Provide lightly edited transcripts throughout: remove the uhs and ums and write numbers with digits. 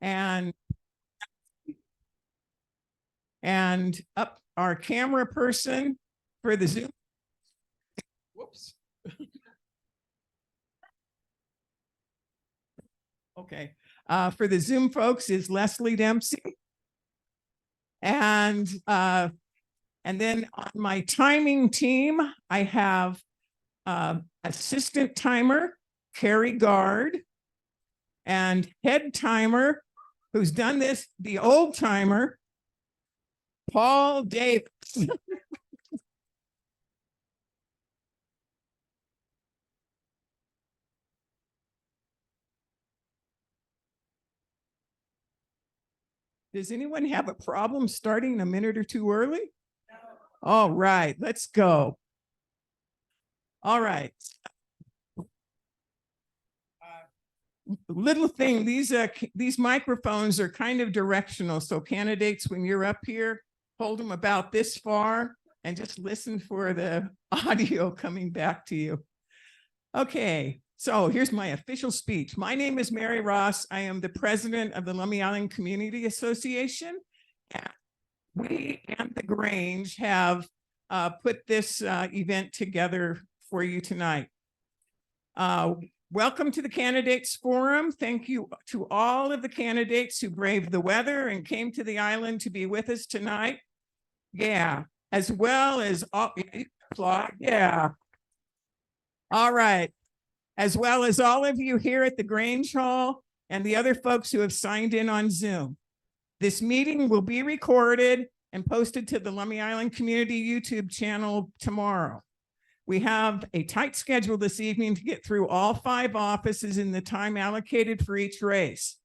and up our camera person for the Zoom. Whoops. Okay. For the Zoom folks is Leslie Dempsey. And then on my timing team, I have assistant timer, Carrie Garde, and head timer, who's done this, the old timer, Paul Davis. Does anyone have a problem starting a minute or two early? No. All right, let's go. All right. Little thing, these microphones are kind of directional. So candidates, when you're up here, hold them about this far and just listen for the audio coming back to you. Okay, so here's my official speech. My name is Mary Ross. I am the president of the Lummi Island Community Association. We and the Grange have put this event together for you tonight. Welcome to the Candidates Forum. Thank you to all of the candidates who braved the weather and came to the island to be with us tonight. Yeah, as well as all, yeah. All right. As well as all of you here at the Grange Hall and the other folks who have signed in on Zoom. This meeting will be recorded and posted to the Lummi Island Community YouTube channel tomorrow. We have a tight schedule this evening to get through all 5 offices in the time allocated for each race.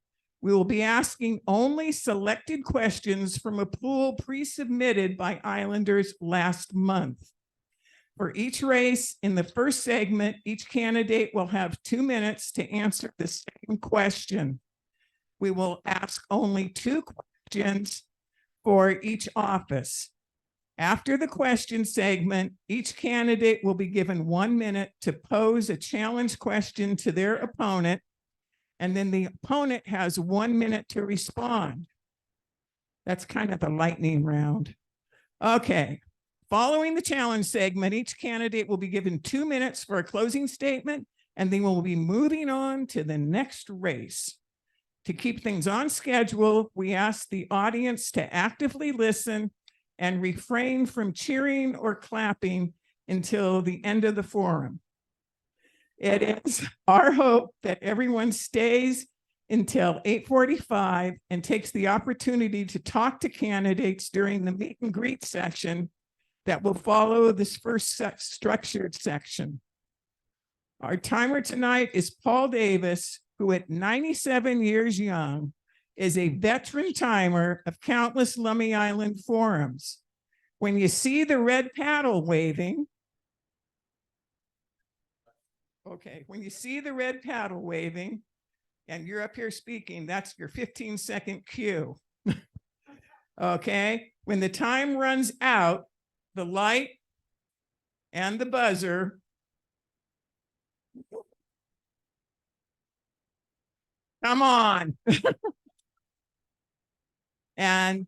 We will be asking only selected questions from a pool pre-submitted by Islanders last month. For each race, in the first segment, each candidate will have 2 minutes to answer the same question. We will ask only 2 questions for each office. After the question segment, each candidate will be given 1 minute to pose a challenge question to their opponent, and then the opponent has 1 minute to respond. That's kind of a lightning round. Okay. Following the challenge segment, each candidate will be given 2 minutes for a closing statement, and then we'll be moving on to the next race. To keep things on schedule, we ask the audience to actively listen and refrain from cheering or clapping until the end of the forum. It is our hope that everyone stays until 8:45 and takes the opportunity to talk to candidates during the meet and greet section that will follow this first structured section. Our timer tonight is Paul Davis, who at 97 years young is a veteran timer of countless Lummi Island forums. When you see the red paddle waving, when you see the red paddle waving and you're up here speaking, that's your 15-second cue. Okay, when the time runs out, the light and the buzzer come on. And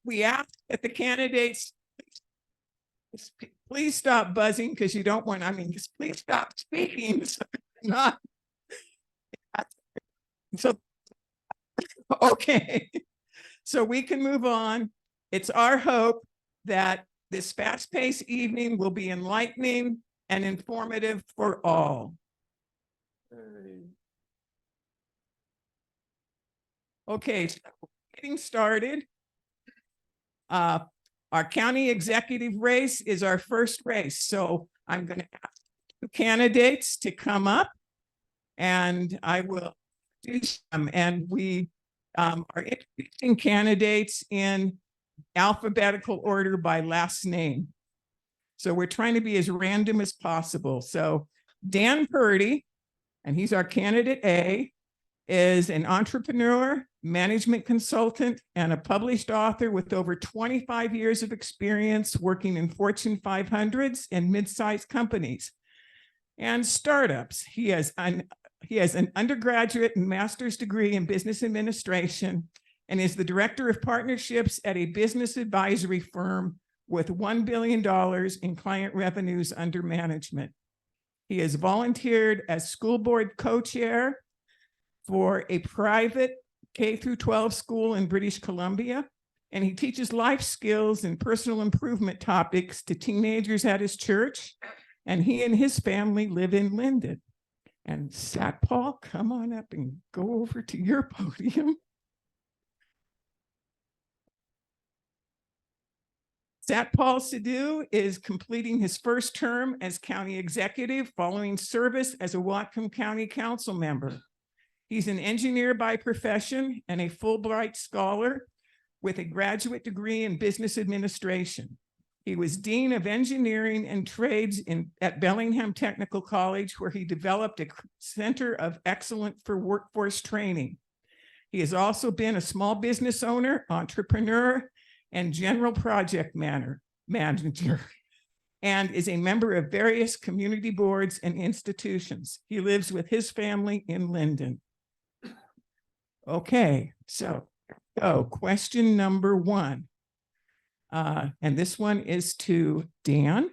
we ask that the candidates please stop buzzing, because you don't want, just please stop speaking. Okay. So we can move on. It's our hope that this fast-paced evening will be enlightening and informative for all. Okay, so getting started. Our county executive race is our first race. So I'm going to ask the candidates to come up and I will do some. And we are introducing candidates in alphabetical order by last name. So we're trying to be as random as possible. So Dan Purdy, and he's our candidate A, is an entrepreneur, management consultant, and a published author with over 25 years of experience working in Fortune 500s and mid-sized companies and startups. He has He has an undergraduate and master's degree in business administration and is the director of partnerships at a business advisory firm with $1 billion in client revenues under management. He has volunteered as school board co-chair for a private K-12 school in British Columbia, and he teaches life skills and personal improvement topics to teenagers at his church, and he and his family live in Linden. And Satpal, come on up and go over to your podium. Satpal Sidhu is completing his first term as county executive following service as a Whatcom County Council member. He's an engineer by profession and a Fulbright scholar with a graduate degree in business administration. He was Dean of Engineering and Trades at Bellingham Technical College, where he developed a center of excellence for workforce training. He has also been a small business owner, entrepreneur, and general project manager, and is a member of various community boards and institutions. He lives with his family in Linden. Okay, so question number 1. And this one is to Dan.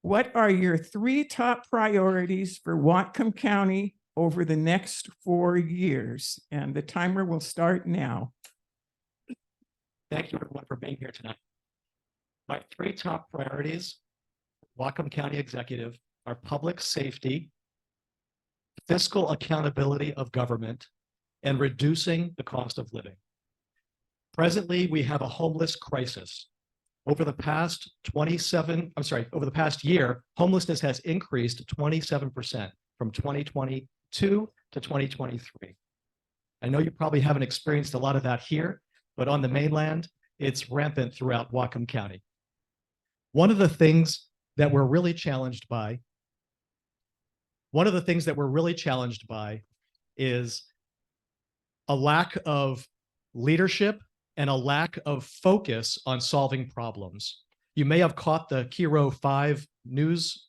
What are your 3 top priorities for Whatcom County over the next 4 years? And the timer will start now. Thank you everyone for being here tonight. My 3 top priorities, Whatcom County Executive, are public safety, fiscal accountability of government, and reducing the cost of living. Presently, we have a homeless crisis. Over the past year, homelessness has increased 27% from 2022 to 2023. I know you probably haven't experienced a lot of that here, but on the mainland, it's rampant throughout Whatcom County. One of the things that we're really challenged by is a lack of leadership and a lack of focus on solving problems. You may have caught the Kiro 5 news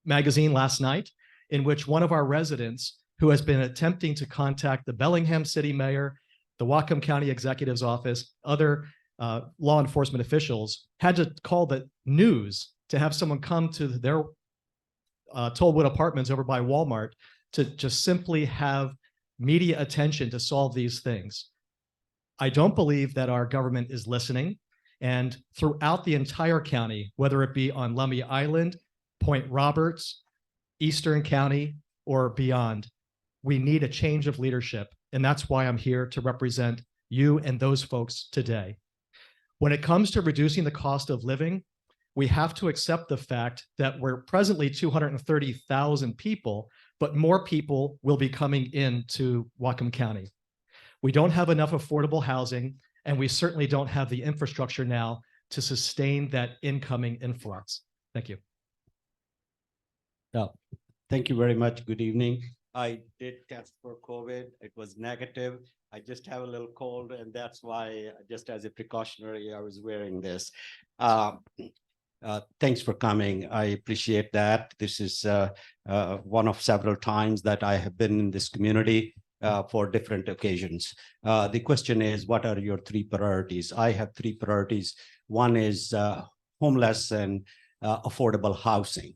magazine last night, in which one of our residents, who has been attempting to contact the Bellingham City Mayor, the Whatcom County Executive's Office, other law enforcement officials, had to call the news to have someone come to their Tollwood Apartments over by Walmart to just simply have media attention to solve these things. I don't believe that our government is listening. And throughout the entire county, whether it be on Lummi Island, Point Roberts, Eastern County, or beyond, we need a change of leadership. And that's why I'm here to represent you and those folks today. When it comes to reducing the cost of living, we have to accept the fact that we're presently 230,000 people, but more people will be coming into Whatcom County. We don't have enough affordable housing, and we certainly don't have the infrastructure now to sustain that incoming influx. Thank you. Thank you very much. Good evening. I did test for COVID. It was negative. I just have a little cold, and that's why, just as a precautionary, I was wearing this. Thanks for coming. I appreciate that. This is one of several times that I have been in this community for different occasions. The question is, what are your 3 priorities? I have 3 priorities. One is homeless and affordable housing.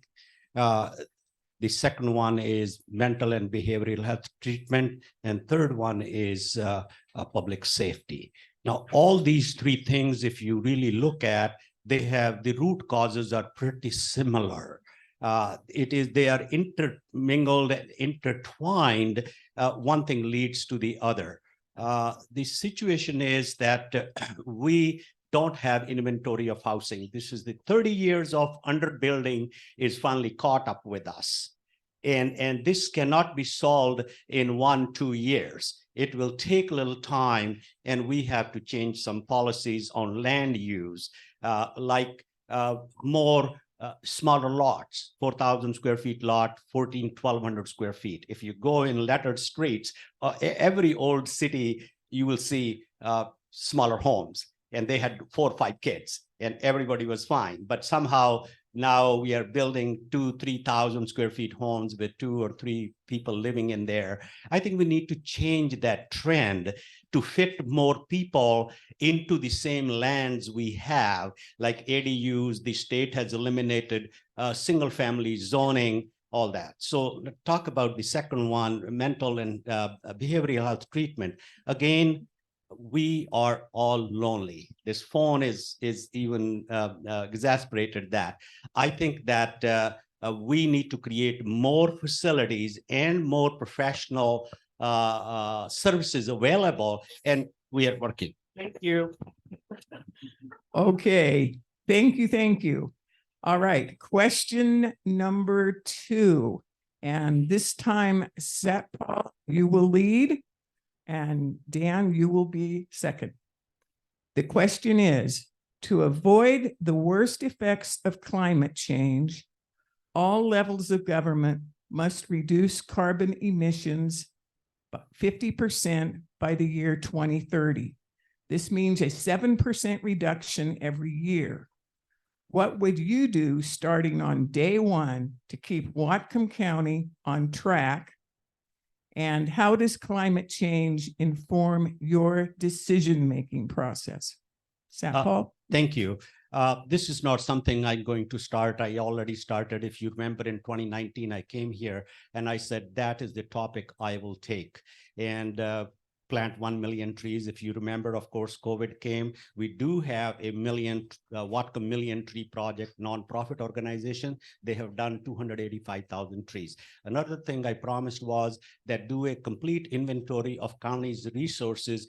The second one is mental and behavioral health treatment. And third one is public safety. Now, all these 3 things, if you really look at, they have the root causes are pretty similar. They are intermingled and intertwined. One thing leads to the other. The situation is that we don't have inventory of housing. This is the 30 years of underbuilding is finally caught up with us. And this cannot be solved in 1-2 years. It will take a little time, and we have to change some policies on land use, like more smaller lots, 4,000 square feet lot, 1,200 square feet. If you go in lettered streets, every old city, you will see smaller homes, and they had 4 or 5 kids, and everybody was fine. But somehow Now we are building 2,000-3,000 square feet homes with 2 or 3 people living in there. I think we need to change that trend to fit more people into the same lands we have, like ADUs. The state has eliminated single family zoning, all that. So let's talk about the second one, mental and behavioral health treatment. Again, we are all lonely. This phone is even exasperated that. I think that we need to create more facilities and more professional services available, and we are working. Thank you. Okay, thank you, thank you. All right, question number 2. And this time, Satpal, you will lead, and Dan, you will be second. The question is, to avoid the worst effects of climate change, all levels of government must reduce carbon emissions by 50% by the year 2030. This means a 7% reduction every year. What would you do starting on day 1 to keep Whatcom County on track? And how does climate change inform your decision-making process? Satpal? Thank you. This is not something I'm going to start. I already started. If you remember, in 2019, I came here and I said, that is the topic I will take. And plant 1 million trees. If you remember, of course, COVID came. We do have a Whatcom Million Tree Project nonprofit organization. They have done 285,000 trees. Another thing I promised was that do a complete inventory of county's resources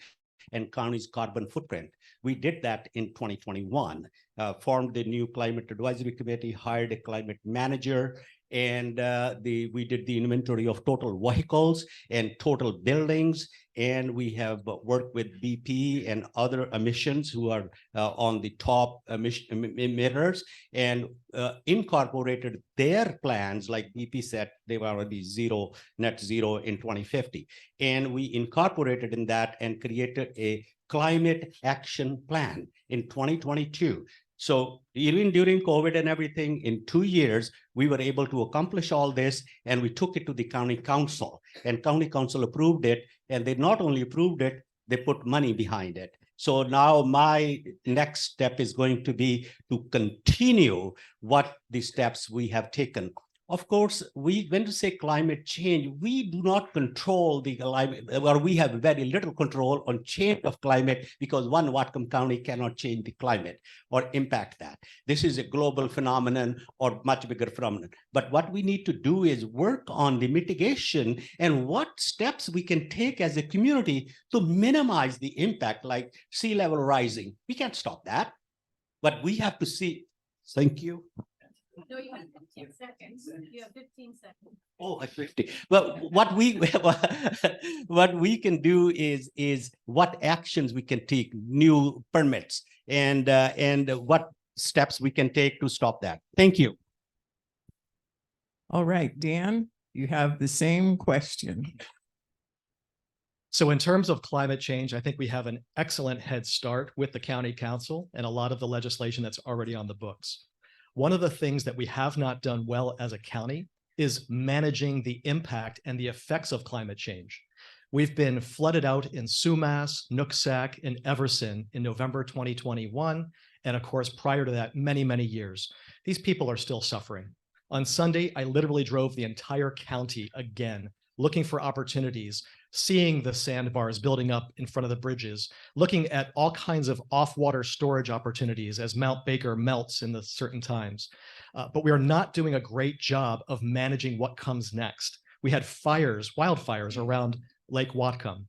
and county's carbon footprint. We did that in 2021, formed the new climate advisory committee, hired a climate manager, and we did the inventory of total vehicles and total buildings. And we have worked with BP and other emissions who are on the top emitters, and incorporated their plans. Like BP said, they were already net zero in 2050. And we incorporated in that and created a climate action plan in 2022. So even during COVID and everything, in 2 years, we were able to accomplish all this, and we took it to the county council, and county council approved it. And they not only approved it, they put money behind it. So now my next step is going to be to continue what the steps we have taken. Of course, when we say climate change, we do not control the climate, or we have very little control on change of climate, because one Whatcom County cannot change the climate or impact that. This is a global phenomenon or much bigger phenomenon. But what we need to do is work on the mitigation and what steps we can take as a community to minimize the impact, like sea level rising. We can't stop that, but we have to see. Thank you. No, you have 15 seconds. You have 15 seconds. Oh, at 50. Well, what we can do is what actions we can take, new permits, and what steps we can take to stop that. Thank you. All right, Dan, you have the same question. So in terms of climate change, I think we have an excellent head start with the county council and a lot of the legislation that's already on the books. One of the things that we have not done well as a county is managing the impact and the effects of climate change. We've been flooded out in Sumas, Nooksack, and Everson in November 2021. And of course, prior to that, many, many years. These people are still suffering. On Sunday, I literally drove the entire county again, looking for opportunities, seeing the sandbars building up in front of the bridges, looking at all kinds of off-water storage opportunities as Mount Baker melts in the certain times. But we are not doing a great job of managing what comes next. We had fires, wildfires around Lake Whatcom.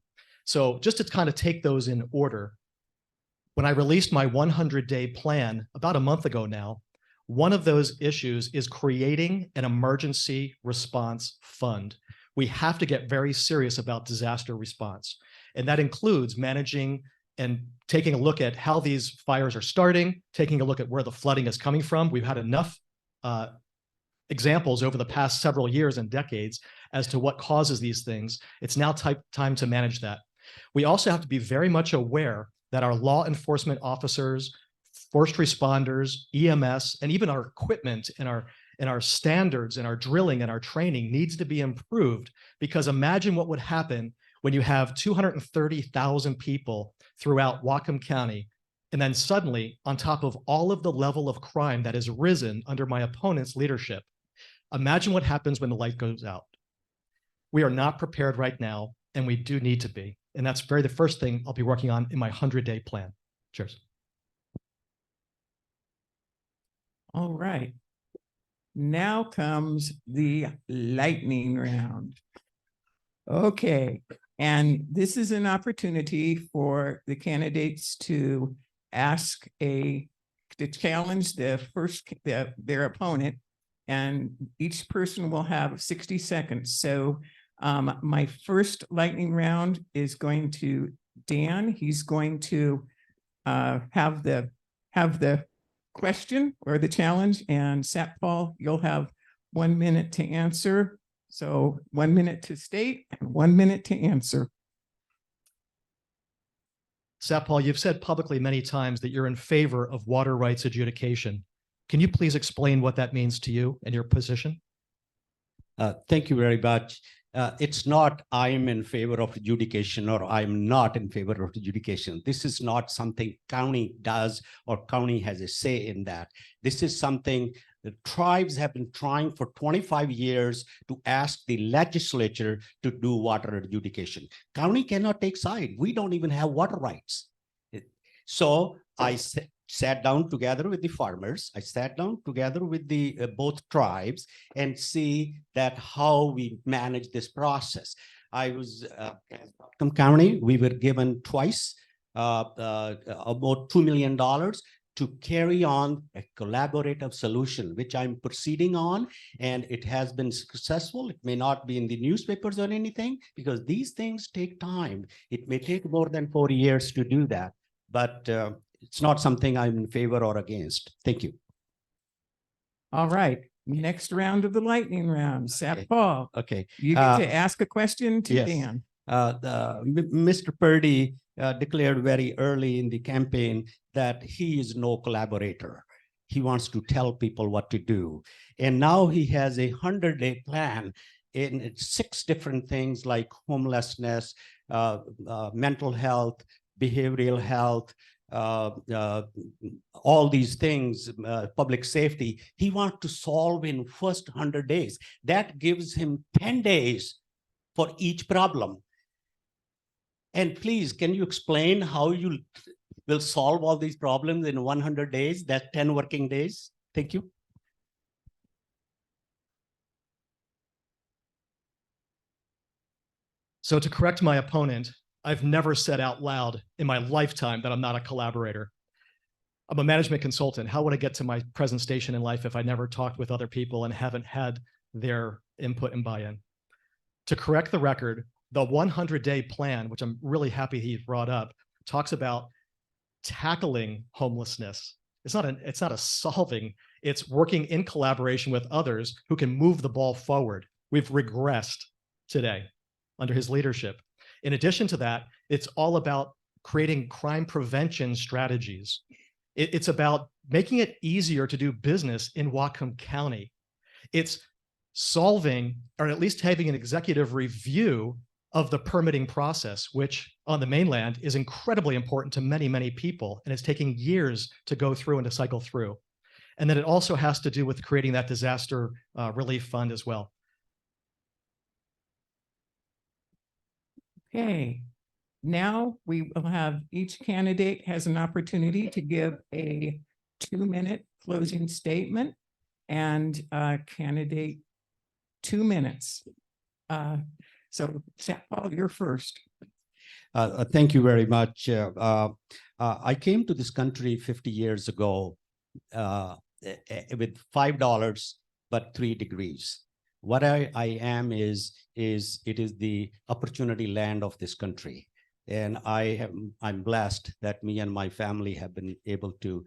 So just to kind of take those in order, when I released my 100-day plan about a month ago now, one of those issues is creating an emergency response fund. We have to get very serious about disaster response. And that includes managing and taking a look at how these fires are starting, taking a look at where the flooding is coming from. We've had enough examples over the past several years and decades as to what causes these things. It's now time to manage that. We also have to be very much aware that our law enforcement officers, first responders, EMS, and even our equipment and our standards and our drilling and our training needs to be improved, because imagine what would happen when you have 230,000 people throughout Whatcom County, and then suddenly, on top of all of the level of crime that has risen under my opponent's leadership, imagine what happens when the light goes out. We are not prepared right now, and we do need to be. And that's the first thing I'll be working on in my 100-day plan. Cheers. All right. Now comes the lightning round. Okay, and this is an opportunity for the candidates to challenge their opponent, and each person will have 60 seconds. So my first lightning round is going to Dan. He's going to have the question or the challenge, and Satpal, you'll have 1 minute to answer. So 1 minute to state and 1 minute to answer. Satpal, you've said publicly many times that you're in favor of water rights adjudication. Can you please explain what that means to you and your position? Thank you very much. It's not I'm in favor of adjudication or I'm not in favor of adjudication. This is not something county does or county has a say in that. This is something the tribes have been trying for 25 years to ask the legislature to do water adjudication. County cannot take side. We don't even have water rights. So I sat down together with the farmers. I sat down together with the both tribes and see that how we manage this process. I was in county. We were given twice about $2 million to carry on a collaborative solution, which I'm proceeding on, and it has been successful. It may not be in the newspapers or anything because these things take time. It may take more than 4 years to do that, but it's not something I'm in favor or against. Thank you. All right, next round of the lightning round. Satpal, Okay. you get to ask a question to yes. Dan. Mr. Purdy declared very early in the campaign that he is no collaborator. He wants to tell people what to do. And now he has a 100-day plan in 6 different things like homelessness, mental health, behavioral health, all these things, public safety. He wants to solve in first 100 days. That gives him 10 days for each problem. And please, can you explain how you will solve all these problems in 100 days? That's 10 working days. Thank you. So to correct my opponent, I've never said out loud in my lifetime that I'm not a collaborator. I'm a management consultant. How would I get to my present station in life if I never talked with other people and haven't had their input and buy-in? To correct the record, the 100-day plan, which I'm really happy he brought up, talks about tackling homelessness. It's not a solving, it's working in collaboration with others who can move the ball forward. We've regressed today under his leadership. In addition to that, it's all about creating crime prevention strategies. It's about making it easier to do business in Whatcom County. It's solving, or at least having an executive review of the permitting process, which on the mainland is incredibly important to many, many people, and it's taking years to go through and to cycle through. And then it also has to do with creating that disaster relief fund as well. Okay, now we will have each candidate has an opportunity to give a 2-minute closing statement, and candidate 2 minutes. So Satpal, you're first. Thank you very much. I came to this country 50 years ago with $5, but 3 degrees. What I am is it is the opportunity land of this country. And I'm blessed that me and my family have been able to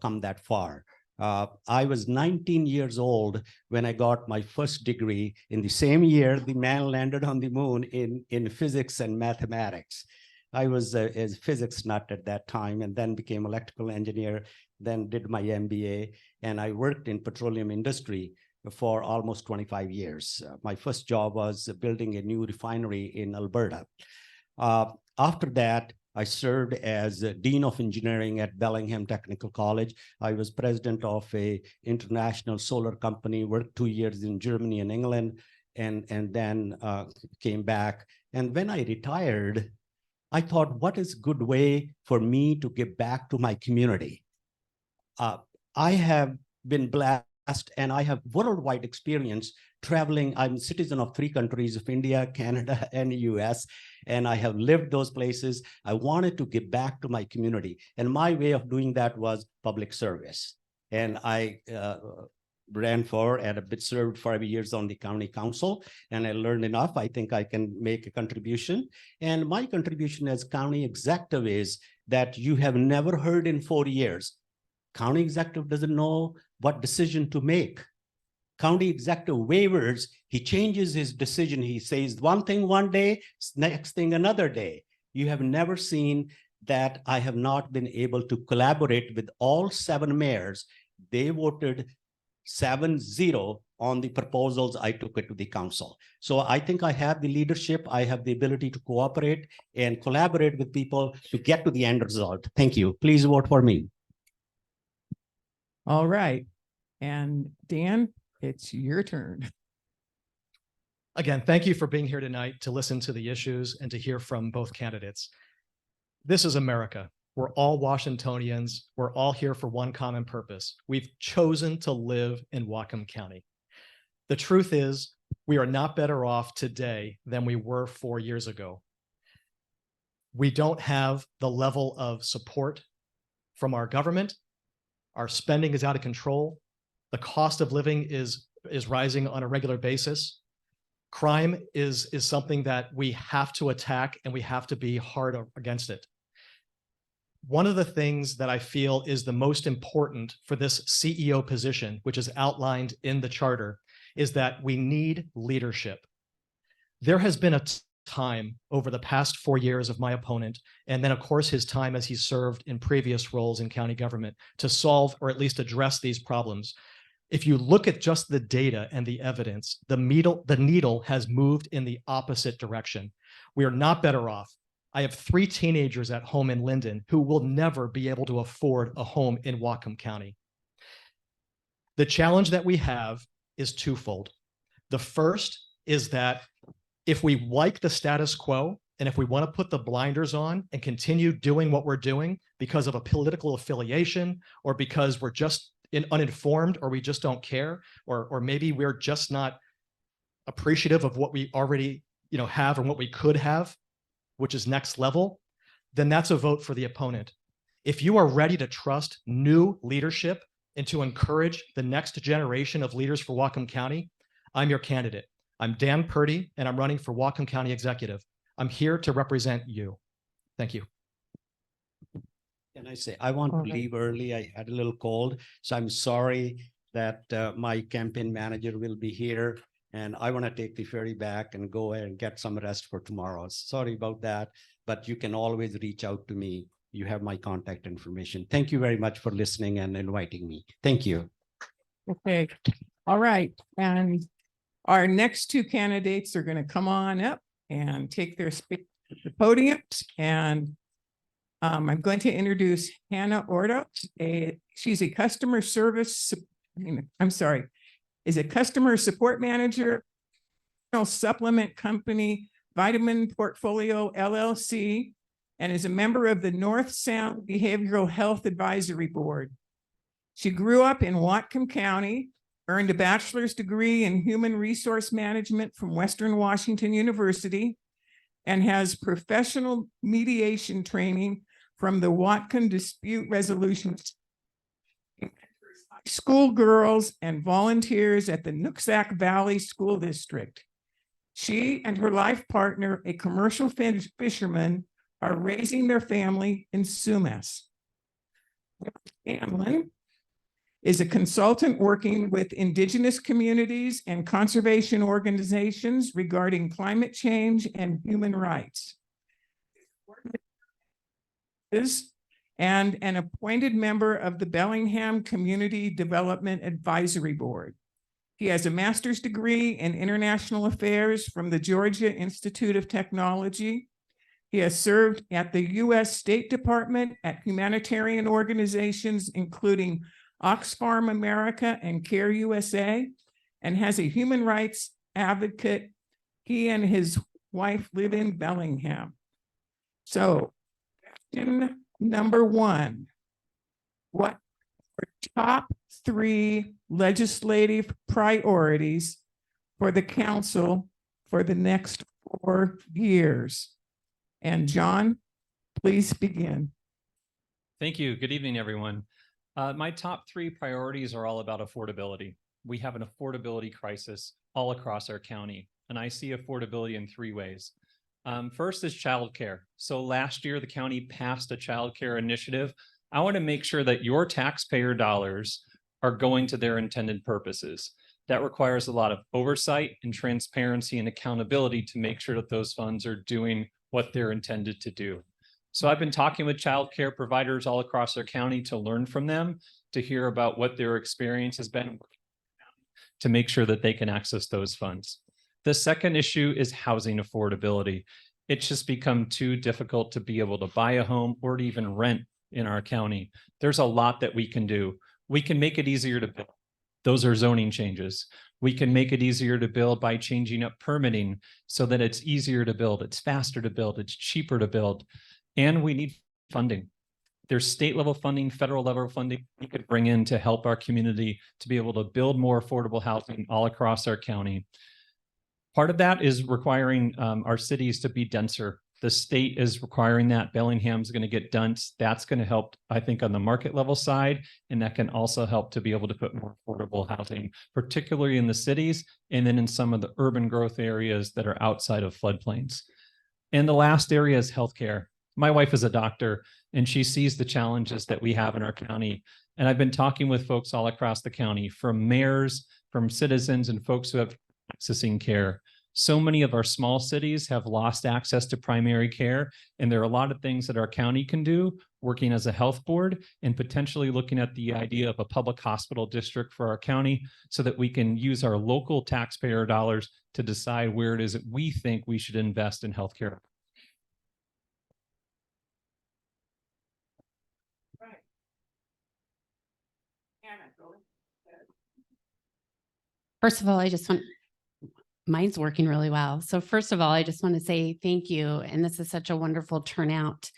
come that far. I was 19 years old when I got my first degree. In the same year, the man landed on the moon in physics and mathematics. I was a physics nut at that time and then became electrical engineer. then did my MBA, and I worked in petroleum industry for almost 25 years. My first job was building a new refinery in Alberta. After that, I served as Dean of Engineering at Bellingham Technical College. I was president of a international solar company, worked 2 years in Germany and England, and then came back. And when I retired, I thought, what is a good way for me to give back to my community? I have been blessed and I have worldwide experience traveling. I'm a citizen of 3 countries of India, Canada, and the US, and I have lived those places. I wanted to give back to my community. And my way of doing that was public service. And I ran for and have been served 5 years on the county council, and I learned enough. I think I can make a contribution. And my contribution as county executive is that you have never heard in 4 years. County executive doesn't know what decision to make. County executive wavers, he changes his decision. He says one thing one day, next thing another day. You have never seen that. I have not been able to collaborate with all 7 mayors. They voted 7-0 on the proposals. I took it to the council. So I think I have the leadership. I have the ability to cooperate and collaborate with people to get to the end result. Thank you. Please vote for me. All right. And Dan, it's your turn. Again, thank you for being here tonight to listen to the issues and to hear from both candidates. This is America. We're all Washingtonians. We're all here for one common purpose. We've chosen to live in Whatcom County. The truth is, we are not better off today than we were 4 years ago. We don't have the level of support from our government. Our spending is out of control. The cost of living is rising on a regular basis. Crime is something that we have to attack, and we have to be hard against it. One of the things that I feel is the most important for this CEO position, which is outlined in the charter, is that we need leadership. There has been a time over the past 4 years of my opponent, and then of course his time as he served in previous roles in county government, to solve or at least address these problems. If you look at just the data and the evidence, the needle has moved in the opposite direction. We are not better off. I have 3 teenagers at home in Linden who will never be able to afford a home in Whatcom County. The challenge that we have is twofold. The first is that if we like the status quo, and if we want to put the blinders on and continue doing what we're doing because of a political affiliation, or because we're just uninformed, or we just don't care, or maybe we're just not appreciative of what we already have and what we could have, which is next level, then that's a vote for the opponent. If you are ready to trust new leadership and to encourage the next generation of leaders for Whatcom County, I'm your candidate. I'm Dan Purdy, and I'm running for Whatcom County Executive. I'm here to represent you. Thank you. Can I say, I want to leave early. I had a little cold, so I'm sorry that my campaign manager will be here, and I want to take the ferry back and go and get some rest for tomorrow. Sorry about that, but you can always reach out to me. You have my contact information. Thank you very much for listening and inviting me. Thank you. Okay. All right. And our next 2 candidates are going to come on up and take their speak at the podium. And I'm going to introduce Hannah Ordos. She's a customer service, is a customer support manager, supplement company, Vitamin Portfolio LLC, and is a member of the North Sound Behavioral Health Advisory Board. She grew up in Whatcom County, earned a bachelor's degree in human resource management from Western Washington University, and has professional mediation training from the Whatcom Dispute Resolution. Schoolgirls and volunteers at the Nooksack Valley School District. She and her life partner, a commercial fisherman, are raising their family in Sumas. Scanlon is a consultant working with indigenous communities and conservation organizations regarding climate change and human rights. and an appointed member of the Bellingham Community Development Advisory Board. He has a master's degree in international affairs from the Georgia Institute of Technology. He has served at the U.S. State Department at humanitarian organizations, including Oxfam America and Care USA, and has a human rights advocate. He and his wife live in Bellingham. So, question number one, what are top 3 legislative priorities for the council for the next 4 years? And John, please begin. Thank you. Good evening, everyone. My top 3 priorities are all about affordability. We have an affordability crisis all across our county, and I see affordability in 3 ways. First is childcare. So last year, the county passed a childcare initiative. I want to make sure that your taxpayer dollars are going to their intended purposes. That requires a lot of oversight and transparency and accountability to make sure that those funds are doing what they're intended to do. So I've been talking with childcare providers all across our county to learn from them, to hear about what their experience has been, to make sure that they can access those funds. The second issue is housing affordability. It's just become too difficult to be able to buy a home or to even rent in our county. There's a lot that we can do. We can make it easier to build. Those are zoning changes. We can make it easier to build by changing up permitting so that it's easier to build, it's faster to build, it's cheaper to build. And we need funding. There's state level funding, federal level funding we could bring in to help our community to be able to build more affordable housing all across our county. Part of that is requiring our cities to be denser. The state is requiring that. Bellingham's going to get dense. That's going to help, I think, on the market level side. And that can also help to be able to put more affordable housing, particularly in the cities and then in some of the urban growth areas that are outside of floodplains. And the last area is healthcare. My wife is a doctor and she sees the challenges that we have in our county. And I've been talking with folks all across the county, from mayors, from citizens, and folks who have accessing care. So many of our small cities have lost access to primary care, and there are a lot of things that our county can do, working as a health board and potentially looking at the idea of a public hospital district for our county so that we can use our local taxpayer dollars to decide where it is that we think we should invest in healthcare. Right. Anna, go ahead. First of all, mine's working really well. So first of all, I just want to say thank you. And this is such a wonderful turnout.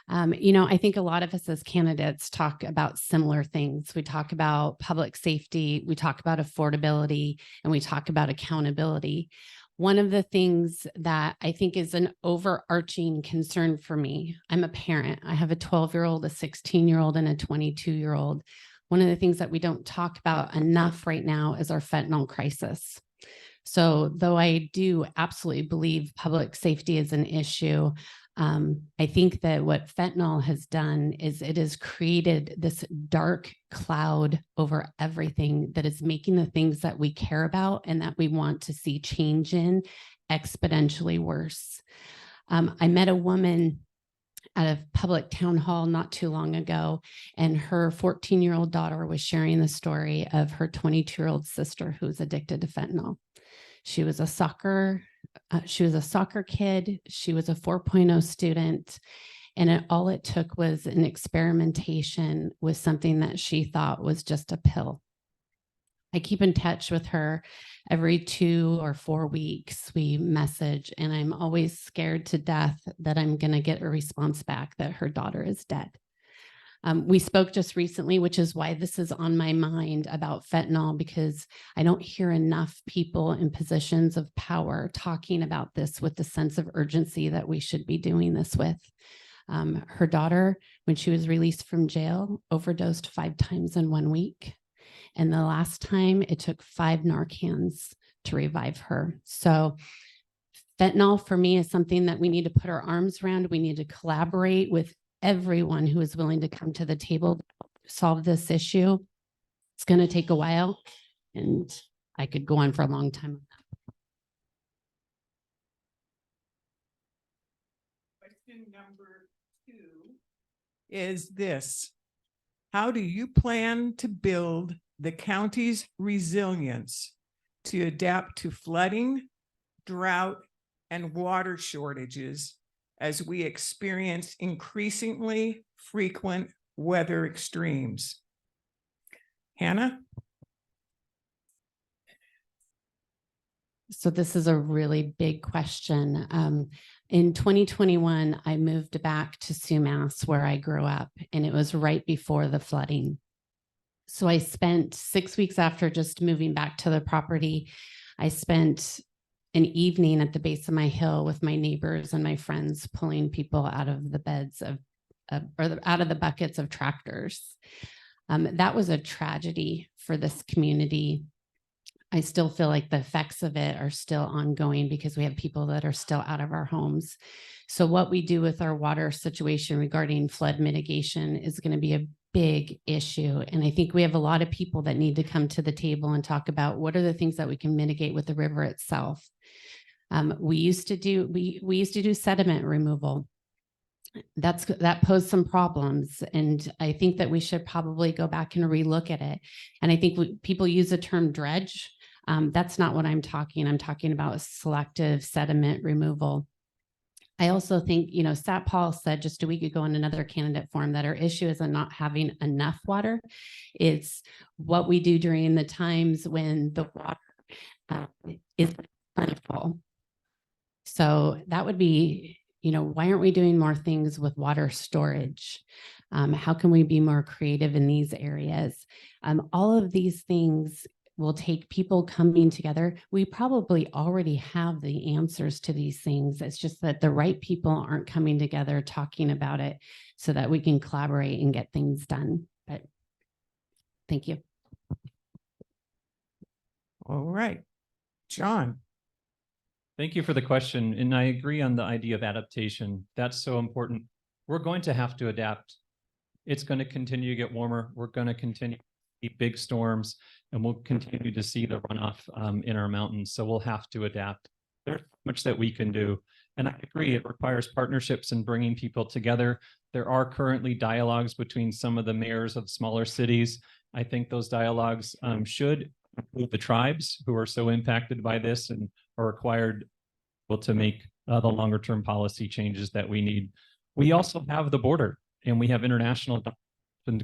I think a lot of us as candidates talk about similar things. We talk about public safety, we talk about affordability, and we talk about accountability. One of the things that I think is an overarching concern for me, I'm a parent. I have a 12-year-old, a 16-year-old, and a 22-year-old. One of the things that we don't talk about enough right now is our fentanyl crisis. So though I do absolutely believe public safety is an issue, I think that what fentanyl has done is it has created this dark cloud over everything that is making the things that we care about and that we want to see change in exponentially worse. I met a woman at a public town hall not too long ago, and her 14-year-old daughter was sharing the story of her 22-year-old sister who's addicted to fentanyl. She was a soccer kid. She was a 4.0 student. And all it took was an experimentation with something that she thought was just a pill. I keep in touch with her every 2 or 4 weeks. We message, and I'm always scared to death that I'm going to get a response back that her daughter is dead. We spoke just recently, which is why this is on my mind about fentanyl, because I don't hear enough people in positions of power talking about this with the sense of urgency that we should be doing this with. Her daughter, when she was released from jail, overdosed 5 times in 1 week. And the last time it took 5 Narcans to revive her. So fentanyl for me is something that we need to put our arms around. We need to collaborate with everyone who is willing to come to the table to solve this issue. It's going to take a while, and I could go on for a long time. Question number 2. is this: how do you plan to build the county's resilience to adapt to flooding, drought, and water shortages as we experience increasingly frequent weather extremes? Hannah? So this is a really big question. In 2021, I moved back to Sumas, where I grew up, and it was right before the flooding. So I spent 6 weeks after just moving back to the property. I spent an evening at the base of my hill with my neighbors and my friends, pulling people out of the beds of, out of the buckets of tractors. That was a tragedy for this community. I still feel like the effects of it are still ongoing because we have people that are still out of our homes. So what we do with our water situation regarding flood mitigation is going to be a big issue. And I think we have a lot of people that need to come to the table and talk about what are the things that we can mitigate with the river itself. We used to do sediment removal. That posed some problems. And I think that we should probably go back and relook at it. And I think people use the term dredge. That's not what I'm talking. I'm talking about selective sediment removal. I also think, Satpal said just a week ago in another candidate forum that our issue isn't not having enough water. It's what we do during the times when the water is plentiful. So that would be, why aren't we doing more things with water storage? How can we be more creative in these areas? All of these things will take people coming together. We probably already have the answers to these things. It's just that the right people aren't coming together talking about it so that we can collaborate and get things done. But thank you. All right. John? Thank you for the question. And I agree on the idea of adaptation. That's so important. We're going to have to adapt. It's going to continue to get warmer. We're going to continue to see big storms, and we'll continue to see the runoff in our mountains. So we'll have to adapt. There's much that we can do. And I agree, it requires partnerships and bringing people together. There are currently dialogues between some of the mayors of smaller cities. I think those dialogues should include the tribes who are so impacted by this and are required to make the longer term policy changes that we need. We also have the border, and we have international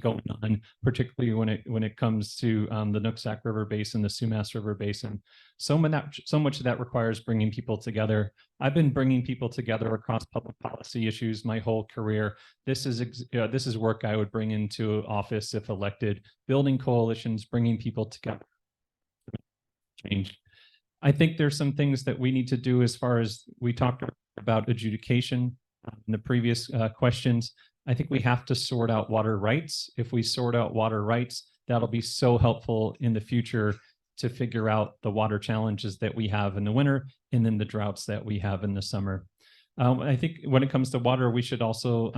going on, particularly when it comes to the Nooksack River Basin, the Sumas River Basin. So much of that requires bringing people together. I've been bringing people together across public policy issues my whole career. This is work I would bring into office if elected, building coalitions, bringing people together. Change. I think there's some things that we need to do as far as we talked about adjudication in the previous questions. I think we have to sort out water rights. If we sort out water rights, that'll be so helpful in the future to figure out the water challenges that we have in the winter and then the droughts that we have in the summer. I think when it comes to water, we should also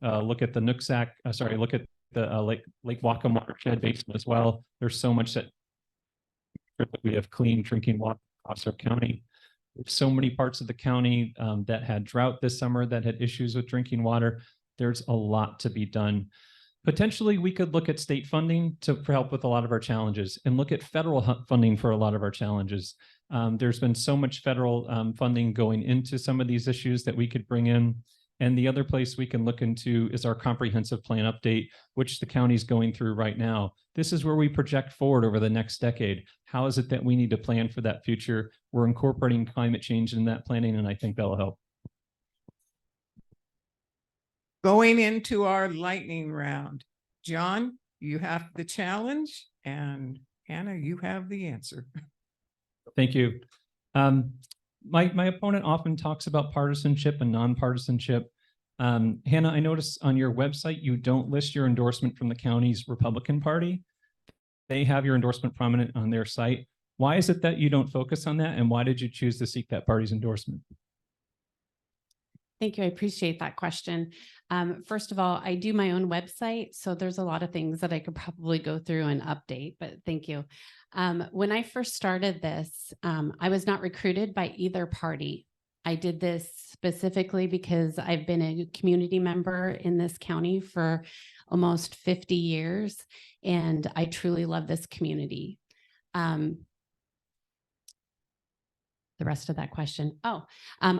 look at the Nooksack, look at the Lake Whatcom watershed basin as well. There's so much that we have clean drinking water across our county. There's so many parts of the county that had drought this summer, that had issues with drinking water. There's a lot to be done. Potentially, we could look at state funding to help with a lot of our challenges and look at federal funding for a lot of our challenges. There's been so much federal funding going into some of these issues that we could bring in. And the other place we can look into is our comprehensive plan update, which the county's going through right now. This is where we project forward over the next decade. How is it that we need to plan for that future? We're incorporating climate change in that planning, and I think that'll help. Going into our lightning round. John, you have the challenge, and Hannah, you have the answer. Thank you. My opponent often talks about partisanship and nonpartisanship. Hannah, I noticed on your website, you don't list your endorsement from the county's Republican Party. They have your endorsement prominent on their site. Why is it that you don't focus on that? And why did you choose to seek that party's endorsement? Thank you. I appreciate that question. First of all, I do my own website, so there's a lot of things that I could probably go through and update, but thank you. When I first started this, I was not recruited by either party. I did this specifically because I've been a community member in this county for almost 50 years, and I truly love this community. The rest of that question. I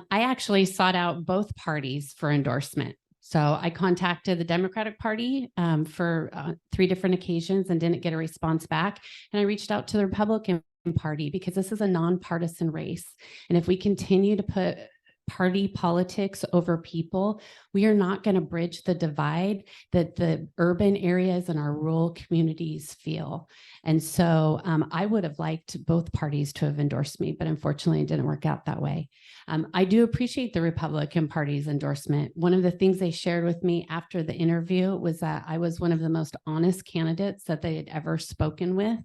actually sought out both parties for endorsement. So I contacted the Democratic Party for 3 different occasions and didn't get a response back. And I reached out to the Republican Party because this is a nonpartisan race. And if we continue to put party politics over people, we are not going to bridge the divide that the urban areas and our rural communities feel. And so I would have liked both parties to have endorsed me, but unfortunately it didn't work out that way. I do appreciate the Republican Party's endorsement. One of the things they shared with me after the interview was that I was one of the most honest candidates that they had ever spoken with,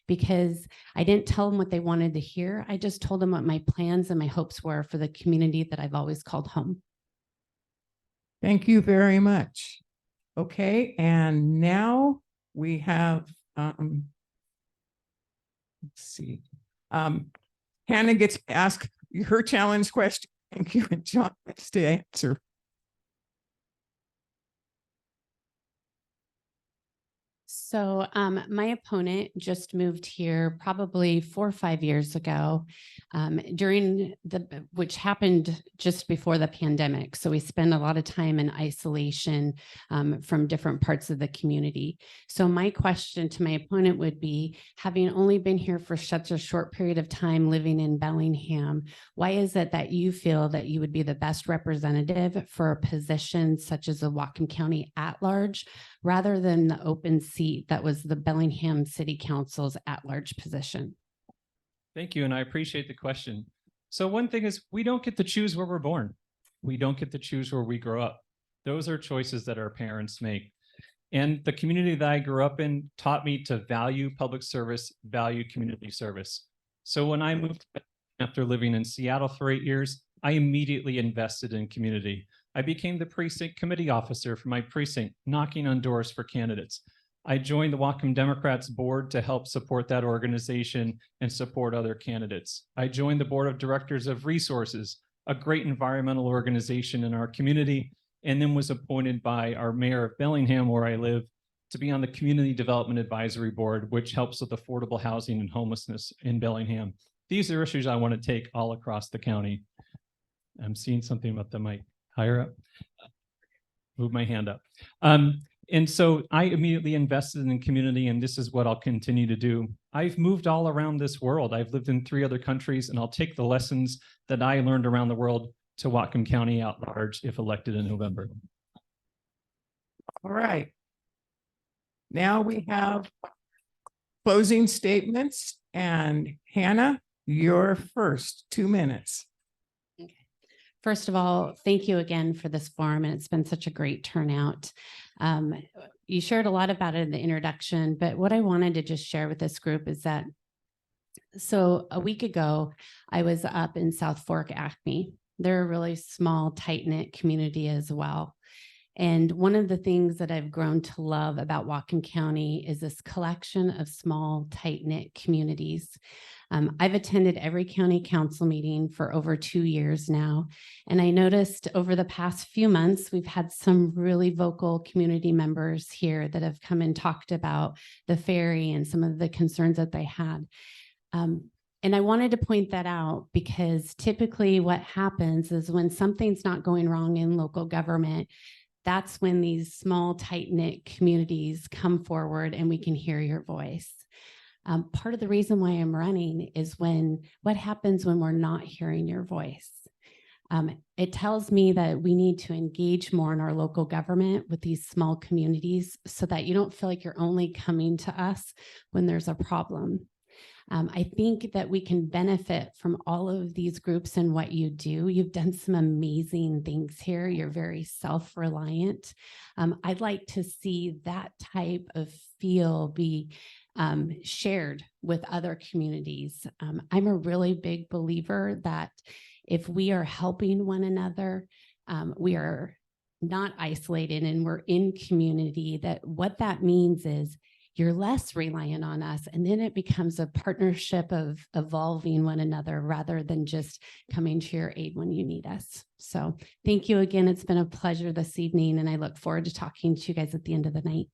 because I didn't tell them what they wanted to hear. I just told them what my plans and my hopes were for the community that I've always called home. Thank you very much. Okay, and now we have, let's see. Hannah gets to ask her challenge question. Thank you, and John gets to answer. So my opponent just moved here probably 4 or 5 years ago, which happened just before the pandemic. So we spend a lot of time in isolation from different parts of the community. So my question to my opponent would be, having only been here for such a short period of time living in Bellingham, why is it that you feel that you would be the best representative for a position such as the Whatcom County at large, rather than the open seat that was the Bellingham City Council's at-large position? Thank you, and I appreciate the question. So one thing is, we don't get to choose where we're born. We don't get to choose where we grow up. Those are choices that our parents make. And the community that I grew up in taught me to value public service, value community service. So when I moved after living in Seattle for 8 years, I immediately invested in community. I became the precinct committee officer for my precinct, knocking on doors for candidates. I joined the Whatcom Democrats board to help support that organization and support other candidates. I joined the board of directors of Resources, a great environmental organization in our community, and then was appointed by our mayor of Bellingham, where I live, to be on the Community Development Advisory Board, which helps with affordable housing and homelessness in Bellingham. These are issues I want to take all across the county. I'm seeing something about the mic. Higher up. Move my hand up. And so I immediately invested in community, and this is what I'll continue to do. I've moved all around this world. I've lived in 3 other countries, and I'll take the lessons that I learned around the world to Whatcom County at large if elected in November. All right. Now we have closing statements, and Hannah, you're first, 2 minutes. First of all, thank you again for this forum, and it's been such a great turnout. You shared a lot about it in the introduction, but what I wanted to just share with this group is that, so a week ago, I was up in South Fork, Acme. They're a really small, tight-knit community as well. And one of the things that I've grown to love about Whatcom County is this collection of small, tight-knit communities. I've attended every county council meeting for over 2 years now. And I noticed over the past few months, we've had some really vocal community members here that have come and talked about the ferry and some of the concerns that they had. And I wanted to point that out because typically what happens is when something's not going wrong in local government, that's when these small, tight-knit communities come forward and we can hear your voice. Part of the reason why I'm running is what happens when we're not hearing your voice. It tells me that we need to engage more in our local government with these small communities so that you don't feel like you're only coming to us when there's a problem. I think that we can benefit from all of these groups and what you do. You've done some amazing things here. You're very self-reliant. I'd like to see that type of feel be shared with other communities. I'm a really big believer that if we are helping one another, we are not isolated and we're in community, that what that means is you're less reliant on us. And then it becomes a partnership of evolving one another rather than just coming to your aid when you need us. So thank you again. It's been a pleasure this evening, and I look forward to talking to you guys at the end of the night.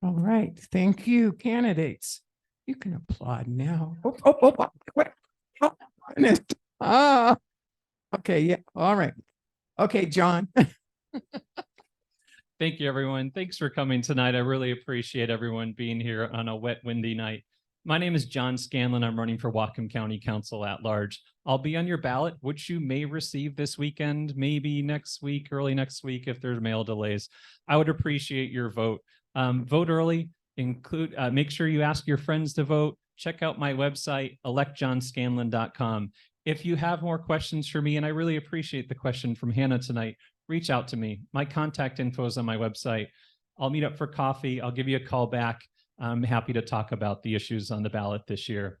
All right. Thank you, candidates. You can applaud now. Wait. Oh, goodness. Ah. Okay. Yeah. All right. Okay, John. Thank you, everyone. Thanks for coming tonight. I really appreciate everyone being here on a wet, windy night. My name is Jon Scanlon. I'm running for Whatcom County Council at large. I'll be on your ballot, which you may receive this weekend, maybe next week, early next week, if there's mail delays. I would appreciate your vote. Vote early. Make sure you ask your friends to vote. Check out my website, electjonscanlon.com. If you have more questions for me, and I really appreciate the question from Hannah tonight, reach out to me. My contact info is on my website. I'll meet up for coffee. I'll give you a call back. I'm happy to talk about the issues on the ballot this year.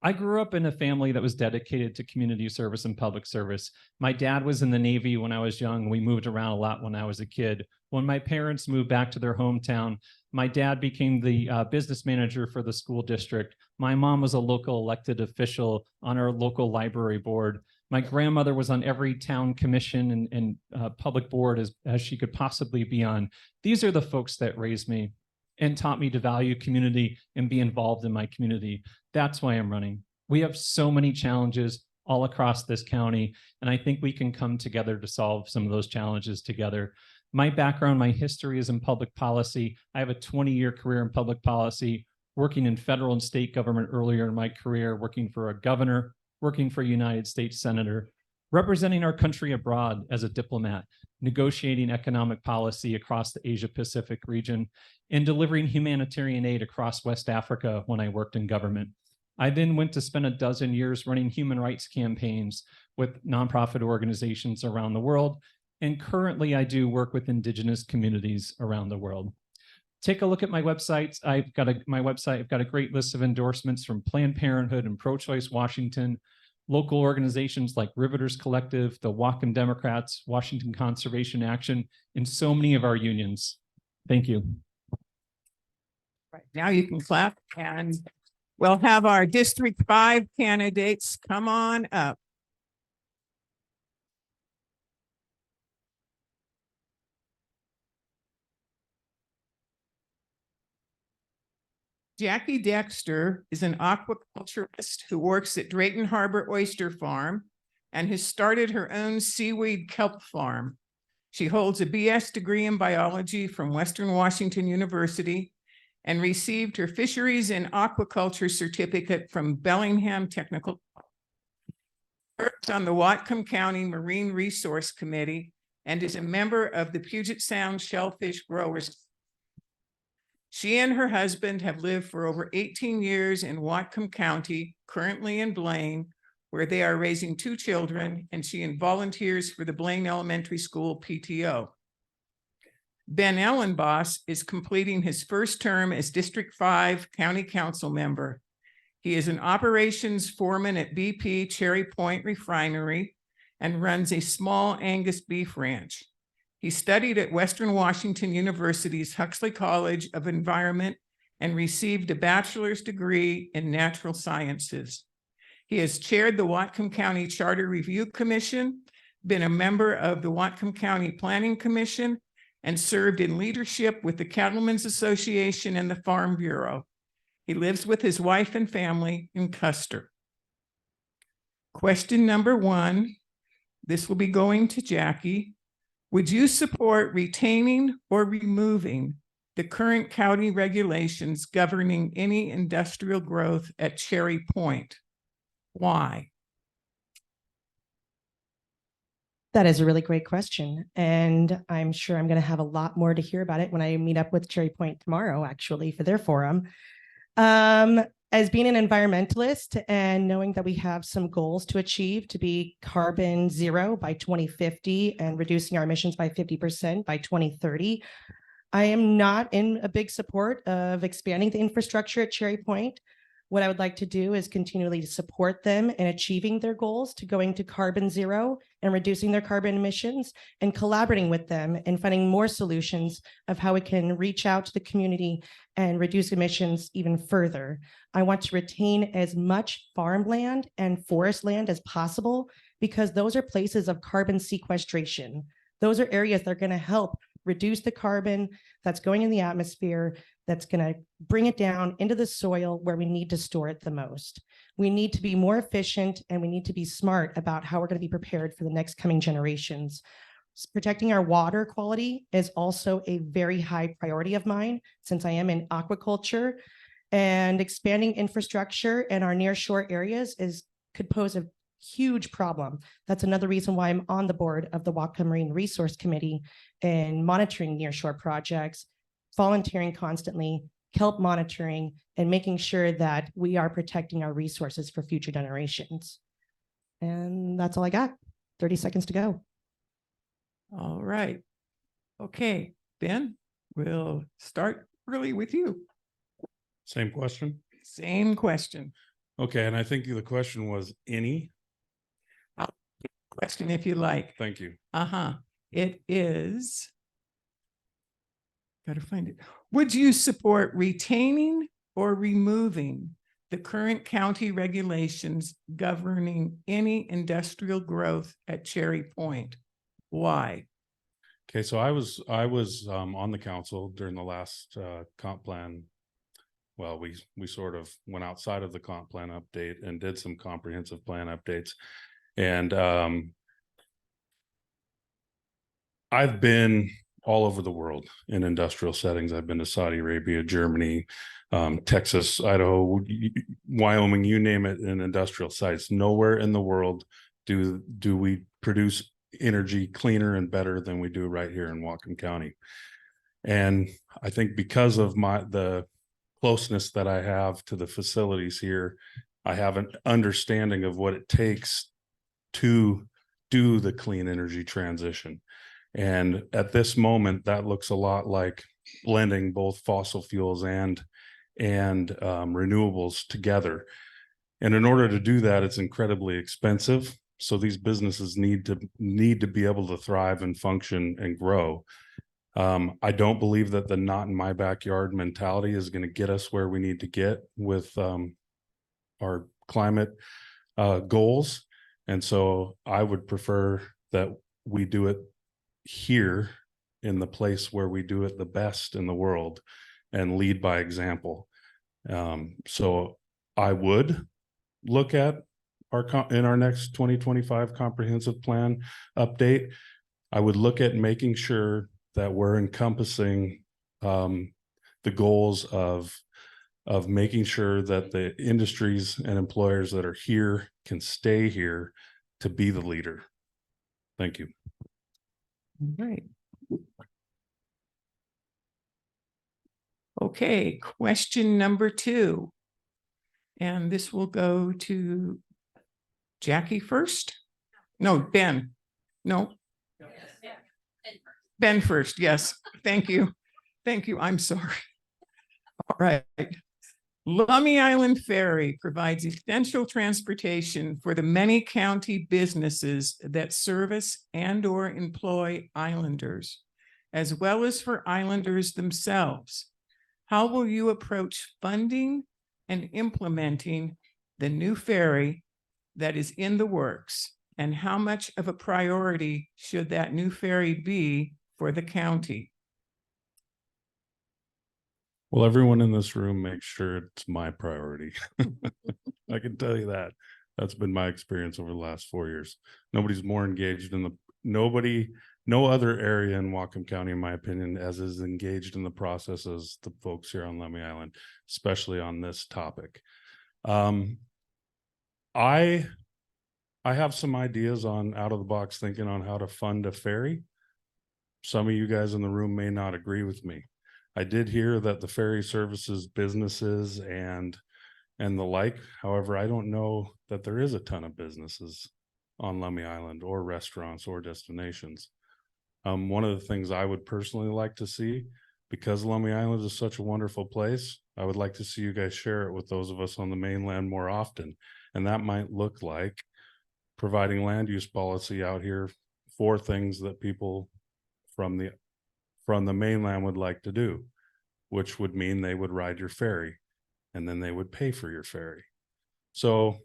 I grew up in a family that was dedicated to community service and public service. My dad was in the Navy when I was young. We moved around a lot when I was a kid. When my parents moved back to their hometown, my dad became the business manager for the school district. My mom was a local elected official on our local library board. My grandmother was on every town commission and public board as she could possibly be on. These are the folks that raised me and taught me to value community and be involved in my community. That's why I'm running. We have so many challenges all across this county, and I think we can come together to solve some of those challenges together. My background, my history is in public policy. I have a 20-year career in public policy, working in federal and state government earlier in my career, working for a governor, working for a United States senator, representing our country abroad as a diplomat, negotiating economic policy across the Asia-Pacific region, and delivering humanitarian aid across West Africa when I worked in government. I then went to spend a dozen years running human rights campaigns with nonprofit organizations around the world, and currently I do work with Indigenous communities around the world. Take a look at my website. I've got a great list of endorsements from Planned Parenthood and Pro-Choice Washington, local organizations like Riveters Collective, the Whatcom Democrats, Washington Conservation Action, and so many of our unions. Thank you. Right, now you can clap, and we'll have our District 5 candidates come on up. Jackie Dexter is an aquaculturist who works at Drayton Harbor Oyster Farm and has started her own seaweed kelp farm. She holds a BS degree in biology from Western Washington University and received her fisheries and aquaculture certificate from Bellingham Technical. Serves on the Whatcom County Marine Resource Committee and is a member of the Puget Sound Shellfish Growers. She and her husband have lived for over 18 years in Whatcom County, currently in Blaine, where they are raising 2 children, and she volunteers for the Blaine Elementary School PTO. Ben Elenbaas is completing his first term as District 5 County Council member. He is an operations foreman at BP Cherry Point Refinery and runs a small Angus beef ranch. He studied at Western Washington University's Huxley College of Environment and received a bachelor's degree in natural sciences. He has chaired the Whatcom County Charter Review Commission, been a member of the Whatcom County Planning Commission, and served in leadership with the Cattlemen's Association and the Farm Bureau. He lives with his wife and family in Custer. Question number 1, this will be going to Jackie. Would you support retaining or removing the current county regulations governing any industrial growth at Cherry Point? Why? That is a really great question. And I'm sure I'm going to have a lot more to hear about it when I meet up with Cherry Point tomorrow, actually, for their forum. As being an environmentalist and knowing that we have some goals to achieve to be carbon zero by 2050 and reducing our emissions by 50% by 2030, I am not in a big support of expanding the infrastructure at Cherry Point. What I would like to do is continually support them in achieving their goals to going to carbon zero and reducing their carbon emissions, and collaborating with them and finding more solutions of how we can reach out to the community and reduce emissions even further. I want to retain as much farmland and forest land as possible, because those are places of carbon sequestration. Those are areas that are going to help reduce the carbon that's going in the atmosphere, that's going to bring it down into the soil where we need to store it the most. We need to be more efficient, and we need to be smart about how we're going to be prepared for the next coming generations. Protecting our water quality is also a very high priority of mine, since I am in aquaculture, and expanding infrastructure in our nearshore areas could pose a huge problem. That's another reason why I'm on the board of the Whatcom Marine Resource Committee and monitoring nearshore projects, volunteering constantly, kelp monitoring, and making sure that we are protecting our resources for future generations. And that's all I got. 30 seconds to go. All right. Okay, Ben, we'll start early with you. Same question. Same question. Okay, and I think the question was any. Question if you like. Thank you. It is. Gotta find it. Would you support retaining or removing the current county regulations governing any industrial growth at Cherry Point? Why? Okay, so I was on the council during the last comp plan. Well, we sort of went outside of the comp plan update and did some comprehensive plan updates. And I've been all over the world in industrial settings. I've been to Saudi Arabia, Germany, Texas, Idaho, Wyoming, you name it, in industrial sites. Nowhere in the world do we produce energy cleaner and better than we do right here in Whatcom County. And I think because of the closeness that I have to the facilities here, I have an understanding of what it takes to do the clean energy transition. And at this moment, that looks a lot like blending both fossil fuels and renewables together. And in order to do that, it's incredibly expensive. So these businesses need to be able to thrive and function and grow. I don't believe that the not in my backyard mentality is going to get us where we need to get with our climate goals. And so I would prefer that we do it here in the place where we do it the best in the world and lead by example. So I would look at in our next 2025 comprehensive plan update, I would look at making sure that we're encompassing the goals of making sure that the industries and employers that are here can stay here to be the leader. Thank you. All right. Okay, question number 2. And this will go to Jackie first. No, Ben. No. Ben first. Yes. Thank you. Thank you. I'm sorry. All right. Lummi Island Ferry provides essential transportation for the many county businesses that service and/or employ islanders, as well as for islanders themselves. How will you approach funding and implementing the new ferry that is in the works? And how much of a priority should that new ferry be for the county? Well, everyone in this room makes sure it's my priority. I can tell you that. That's been my experience over the last 4 years. Nobody's more engaged in no other area in Whatcom County, in my opinion, as is engaged in the process as the folks here on Lummi Island, especially on this topic. I have some ideas on out of the box thinking on how to fund a ferry. Some of you guys in the room may not agree with me. I did hear that the ferry services businesses and the like. However, I don't know that there is a ton of businesses on Lummi Island or restaurants or destinations. One of the things I would personally like to see, because Lummi Island is such a wonderful place, I would like to see you guys share it with those of us on the mainland more often. And that might look like providing land use policy out here for things that people from the mainland would like to do, which would mean they would ride your ferry and then they would pay for your ferry. So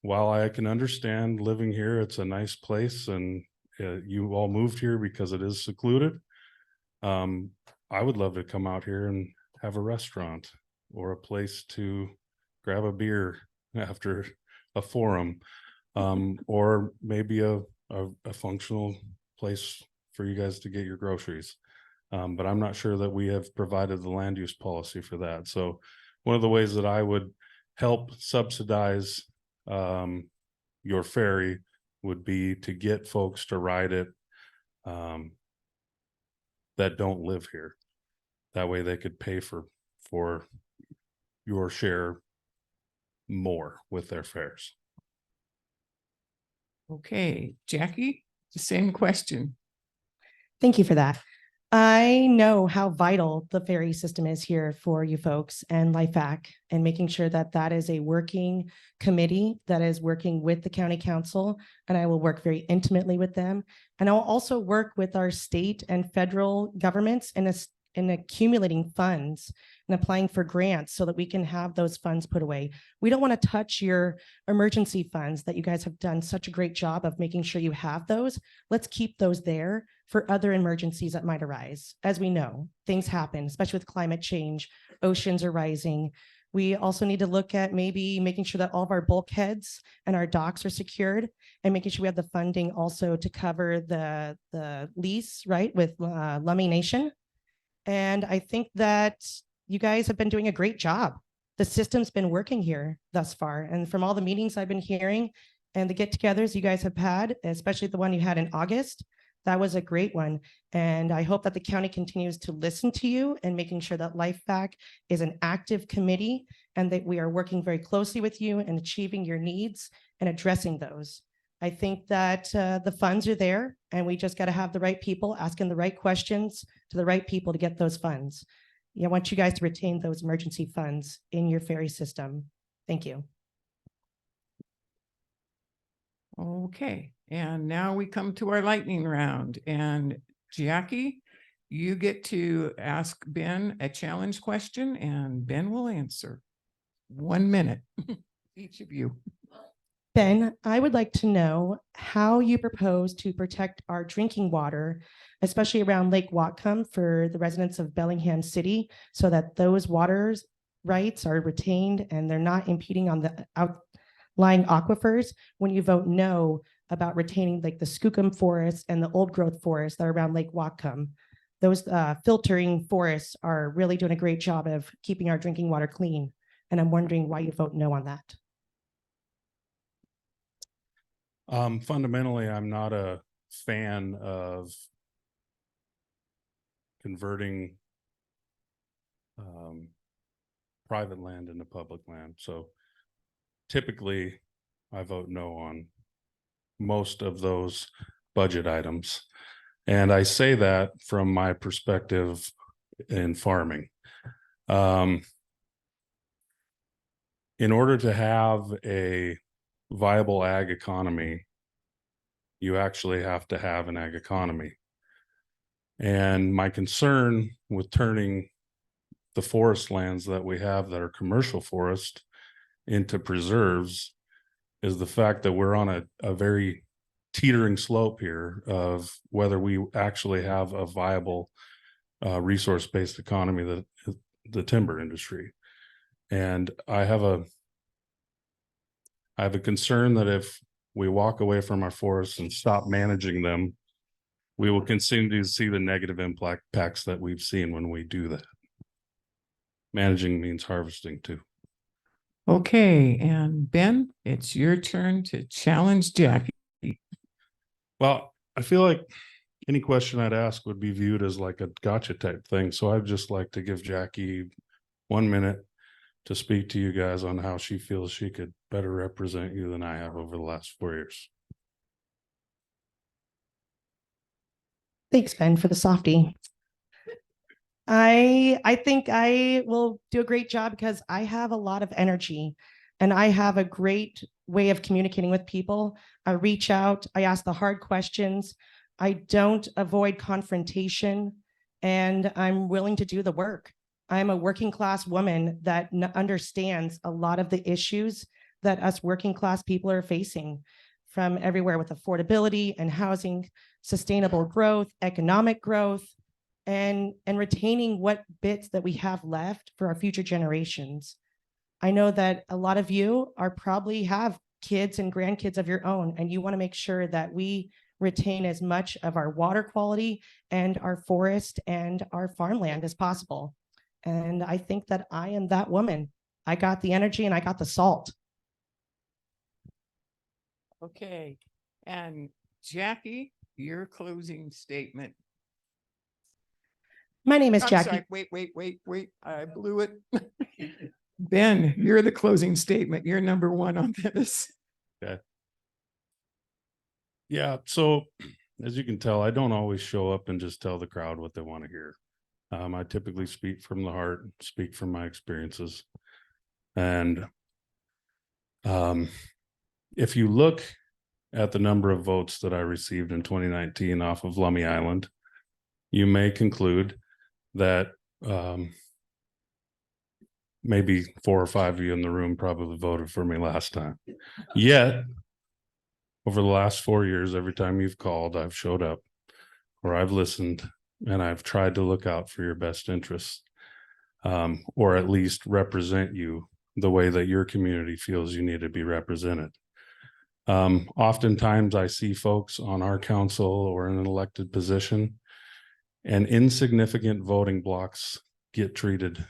while I can understand living here, it's a nice place and you all moved here because it is secluded. I would love to come out here and have a restaurant or a place to grab a beer after a forum, or maybe a functional place for you guys to get your groceries. But I'm not sure that we have provided the land use policy for that. So one of the ways that I would help subsidize your ferry would be to get folks to ride it that don't live here. That way they could pay for your share more with their fares. Okay, Jackie, the same question. Thank you for that. I know how vital the ferry system is here for you folks and LIFAC, and making sure that that is a working committee that is working with the county council, and I will work very intimately with them. And I'll also work with our state and federal governments in accumulating funds and applying for grants so that we can have those funds put away. We don't want to touch your emergency funds that you guys have done such a great job of making sure you have those. Let's keep those there for other emergencies that might arise. As we know, things happen, especially with climate change, oceans are rising. We also need to look at maybe making sure that all of our bulkheads and our docks are secured, and making sure we have the funding also to cover the lease, right, with Lummi Nation. And I think that you guys have been doing a great job. The system's been working here thus far. And from all the meetings I've been hearing and the get-togethers you guys have had, especially the one you had in August, that was a great one. And I hope that the county continues to listen to you and making sure that LIFAC is an active committee and that we are working very closely with you and achieving your needs and addressing those. I think that the funds are there, and we just got to have the right people asking the right questions to the right people to get those funds. Yeah, I want you guys to retain those emergency funds in your ferry system. Thank you. Okay, and now we come to our lightning round. And Jackie, you get to ask Ben a challenge question and Ben will answer. 1 minute, each of you. Ben, I would like to know how you propose to protect our drinking water, especially around Lake Whatcom for the residents of Bellingham City, so that those waters rights are retained and they're not impeding on the outlying aquifers when you vote no about retaining like the Skookum forest and the old growth forests that are around Lake Whatcom. Those filtering forests are really doing a great job of keeping our drinking water clean. And I'm wondering why you vote no on that. Fundamentally, I'm not a fan of converting private land into public land. So typically I vote no on most of those budget items. And I say that from my perspective in farming. In order to have a viable ag economy, you actually have to have an ag economy. And my concern with turning the forest lands that we have that are commercial forest into preserves is the fact that we're on a very teetering slope here of whether we actually have a viable resource-based economy, that the timber industry. And I have a concern that if we walk away from our forests and stop managing them, we will continue to see the negative impacts that we've seen when we do that. Managing means harvesting too. Okay, and Ben, it's your turn to challenge Jackie. Well, I feel like any question I'd ask would be viewed as like a gotcha type thing. So I'd just like to give Jackie 1 minute to speak to you guys on how she feels she could better represent you than I have over the last 4 years. Thanks, Ben, for the softie. I think I will do a great job because I have a lot of energy and I have a great way of communicating with people. I reach out, I ask the hard questions. I don't avoid confrontation, and I'm willing to do the work. I'm a working class woman that understands a lot of the issues that us working class people are facing, from everywhere with affordability and housing, sustainable growth, economic growth, and retaining what bits that we have left for our future generations. I know that a lot of you are probably have kids and grandkids of your own, and you want to make sure that we retain as much of our water quality and our forest and our farmland as possible. And I think that I am that woman. I got the energy and I got the salt. Okay, and Jackie, your closing statement. My name is I'm Jackie. sorry, wait, I blew it. Ben, you're the closing statement. You're number one on this. Yeah, so as you can tell, I don't always show up and just tell the crowd what they want to hear. I typically speak from the heart, speak from my experiences. And if you look at the number of votes that I received in 2019 off of Lummi Island, you may conclude that maybe 4 or 5 of you in the room probably voted for me last time. Yet, over the last 4 years, every time you've called, I've showed up, or I've listened, and I've tried to look out for your best interests, or at least represent you the way that your community feels you need to be represented. Oftentimes I see folks on our council or in an elected position, and insignificant voting blocks get treated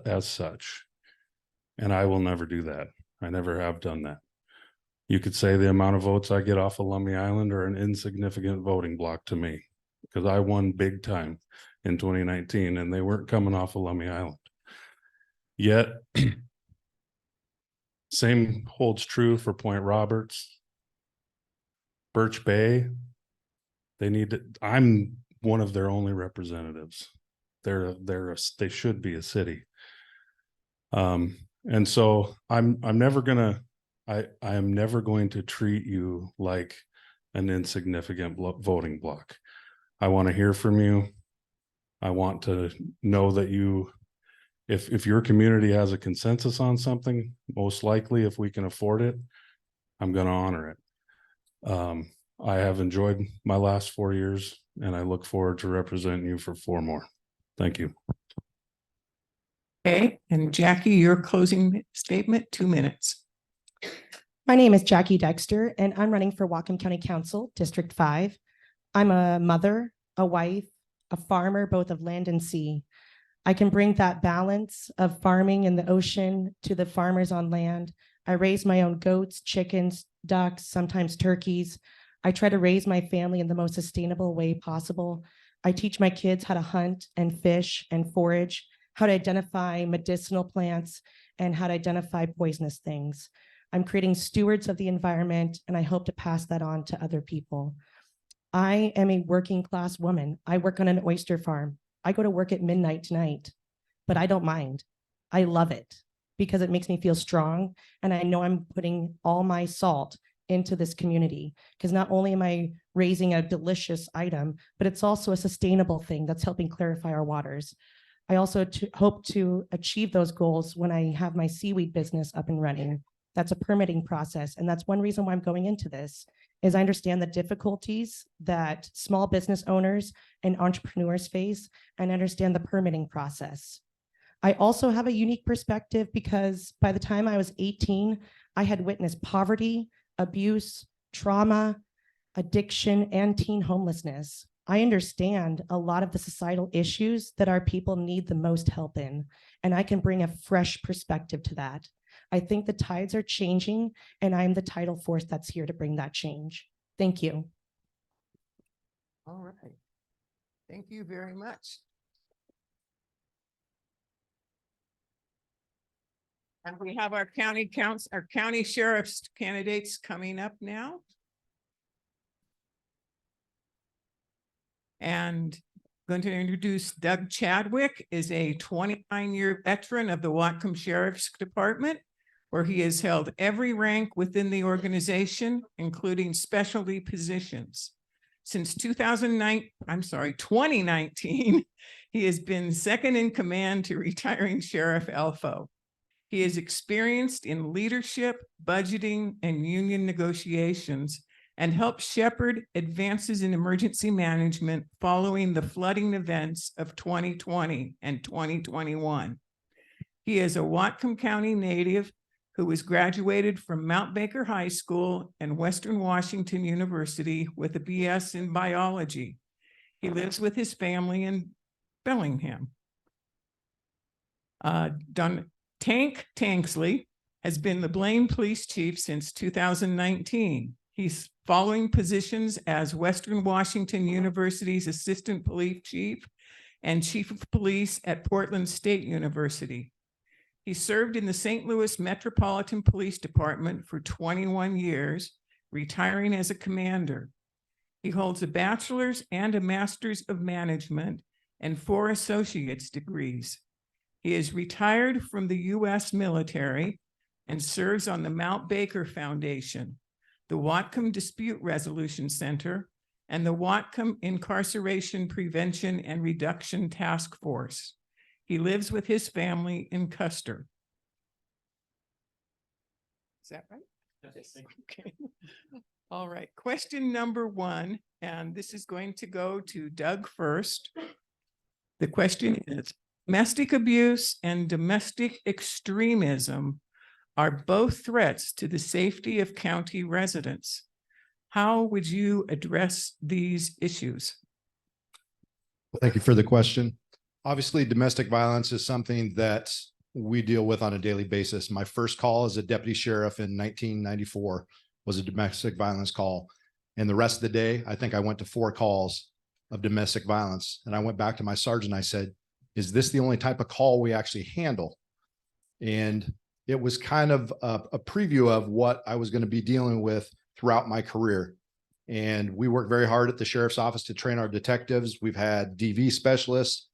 as such. And I will never do that. I never have done that. You could say the amount of votes I get off of Lummi Island are an insignificant voting block to me, because I won big time in 2019 and they weren't coming off of Lummi Island. Yet, same holds true for Point Roberts, Birch Bay. I'm one of their only representatives. They should be a city. And so I am never going to treat you like an insignificant voting block. I want to hear from you. I want to know that if your community has a consensus on something, most likely if we can afford it, I'm going to honor it. I have enjoyed my last 4 years, and I look forward to representing you for 4 more. Thank you. Okay, and Jackie, your closing statement, 2 minutes. My name is Jackie Dexter, and I'm running for Whatcom County Council, District 5. I'm a mother, a wife, a farmer, both of land and sea. I can bring that balance of farming in the ocean to the farmers on land. I raise my own goats, chickens, ducks, sometimes turkeys. I try to raise my family in the most sustainable way possible. I teach my kids how to hunt and fish and forage, how to identify medicinal plants, and how to identify poisonous things. I'm creating stewards of the environment, and I hope to pass that on to other people. I am a working class woman. I work on an oyster farm. I go to work at midnight tonight, but I don't mind. I love it because it makes me feel strong, and I know I'm putting all my salt into this community, because not only am I raising a delicious item, but it's also a sustainable thing that's helping clarify our waters. I also hope to achieve those goals when I have my seaweed business up and running. That's a permitting process, and that's one reason why I'm going into this, is I understand the difficulties that small business owners and entrepreneurs face, and understand the permitting process. I also have a unique perspective because by the time I was 18, I had witnessed poverty, abuse, trauma, addiction, and teen homelessness. I understand a lot of the societal issues that our people need the most help in, and I can bring a fresh perspective to that. I think the tides are changing, and I'm the tidal force that's here to bring that change. Thank you. All right. Thank you very much. And we have our county sheriff's candidates coming up now. And Going to introduce Doug Chadwick, is a 29-year veteran of the Whatcom Sheriff's Department, where he has held every rank within the organization, including specialty positions. Since 2019, he has been second in command to retiring Sheriff Elfo. He is experienced in leadership, budgeting, and union negotiations, and helped shepherd advances in emergency management following the flooding events of 2020 and 2021. He is a Whatcom County native who was graduated from Mount Baker High School and Western Washington University with a BS in biology. He lives with his family in Bellingham. Tanksley has been the Blaine Police Chief since 2019. He's following positions as Western Washington University's Assistant Police Chief and Chief of Police at Portland State University. He served in the St. Louis Metropolitan Police Department for 21 years, retiring as a commander. He holds a bachelor's and a master's of management and 4 associate's degrees. He is retired from the U.S. military and serves on the Mount Baker Foundation, the Whatcom Dispute Resolution Center, and the Whatcom Incarceration Prevention and Reduction Task Force. He lives with his family in Custer. Is that right? Yes. Okay. All right. Question number 1, and this is going to go to Doug first. The question is, domestic abuse and domestic extremism are both threats to the safety of county residents. How would you address these issues? Thank you for the question. Obviously, domestic violence is something that we deal with on a daily basis. My first call as a deputy sheriff in 1994 was a domestic violence call. And the rest of the day, I think I went to 4 calls of domestic violence. And I went back to my sergeant. I said, is this the only type of call we actually handle? And it was kind of a preview of what I was going to be dealing with throughout my career. And we worked very hard at the sheriff's office to train our detectives. We've had DV specialists.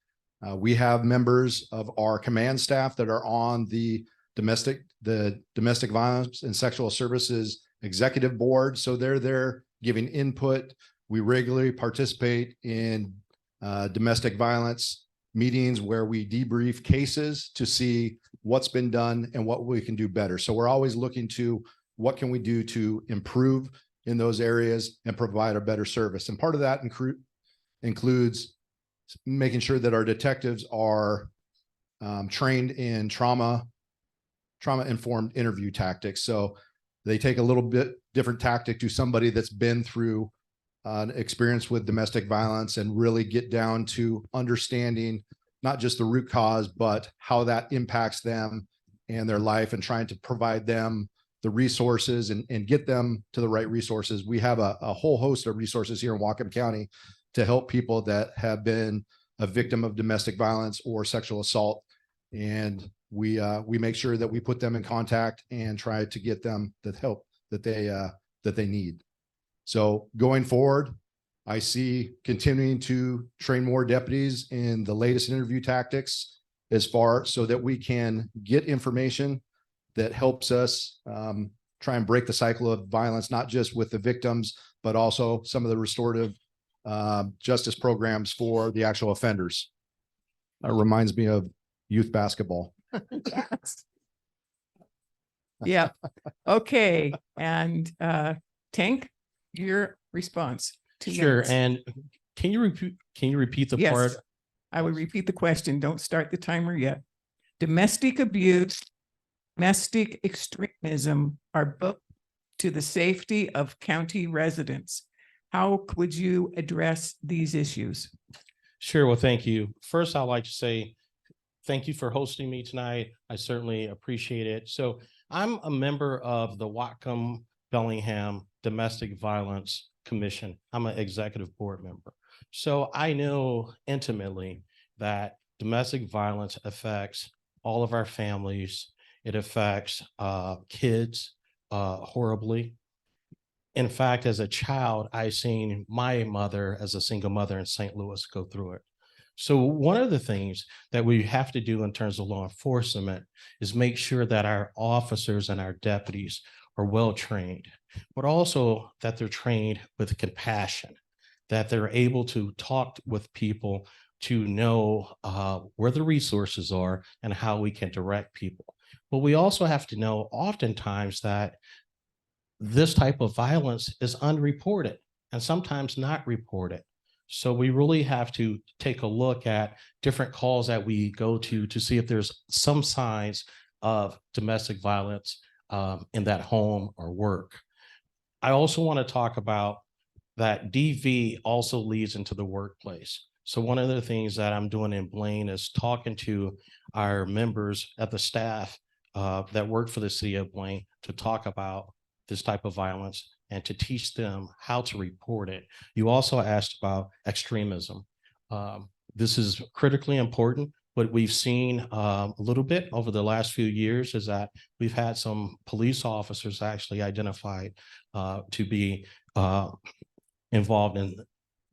We have members of our command staff that are on the domestic violence and sexual services executive board. So they're there giving input. We regularly participate in domestic violence meetings where we debrief cases to see what's been done and what we can do better. So we're always looking to what can we do to improve in those areas and provide a better service. And part of that includes making sure that our detectives are trained in trauma-informed interview tactics. So they take a little bit different tactic to somebody that's been through an experience with domestic violence and really get down to understanding not just the root cause, but how that impacts them and their life, and trying to provide them the resources and get them to the right resources. We have a whole host of resources here in Whatcom County to help people that have been a victim of domestic violence or sexual assault. And we make sure that we put them in contact and try to get them the help that they need. So going forward, I see continuing to train more deputies in the latest interview tactics so that we can get information that helps us try and break the cycle of violence, not just with the victims, but also some of the restorative justice programs for the actual offenders. That reminds me of youth basketball. Yeah. Okay. And Tank, your response. 2 Sure. minutes. And can you repeat the Yes, part? I will repeat the question. Don't start the timer yet. Domestic abuse, domestic extremism are both to the safety of county residents. How would you address these issues? Sure. Well, thank you. First, I'd like to say thank you for hosting me tonight. I certainly appreciate it. So I'm a member of the Whatcom Bellingham Domestic Violence Commission. I'm an executive board member. So I know intimately that domestic violence affects all of our families. It affects kids horribly. In fact, as a child, I seen my mother as a single mother in St. Louis go through it. So one of the things that we have to do in terms of law enforcement is make sure that our officers and our deputies are well trained, but also that they're trained with compassion, that they're able to talk with people to know where the resources are and how we can direct people. But we also have to know oftentimes that this type of violence is unreported and sometimes not reported. So we really have to take a look at different calls that we go to see if there's some signs of domestic violence in that home or work. I also want to talk about that DV also leads into the workplace. So one of the things that I'm doing in Blaine is talking to our members at the staff that work for the city of Blaine to talk about this type of violence and to teach them how to report it. You also asked about extremism. This is critically important. What we've seen a little bit over the last few years is that we've had some police officers actually identified to be involved in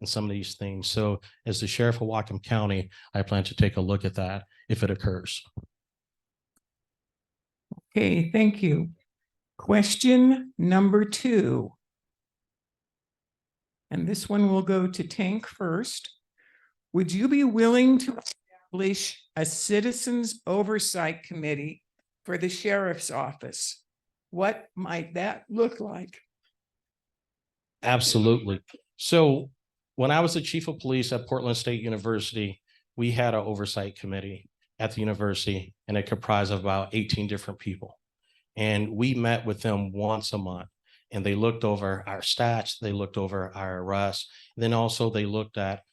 some of these things. So as the sheriff of Whatcom County, I plan to take a look at that if it occurs. Okay, thank you. Question number 2. And this one will go to Tank first. Would you be willing to establish a citizens oversight committee for the sheriff's office? What might that look like? Absolutely. So when I was the chief of police at Portland State University, we had an oversight committee at the university, and it comprised of about 18 different people. And we met with them once a month, and they looked over our stats, they looked over our arrests, then also they looked at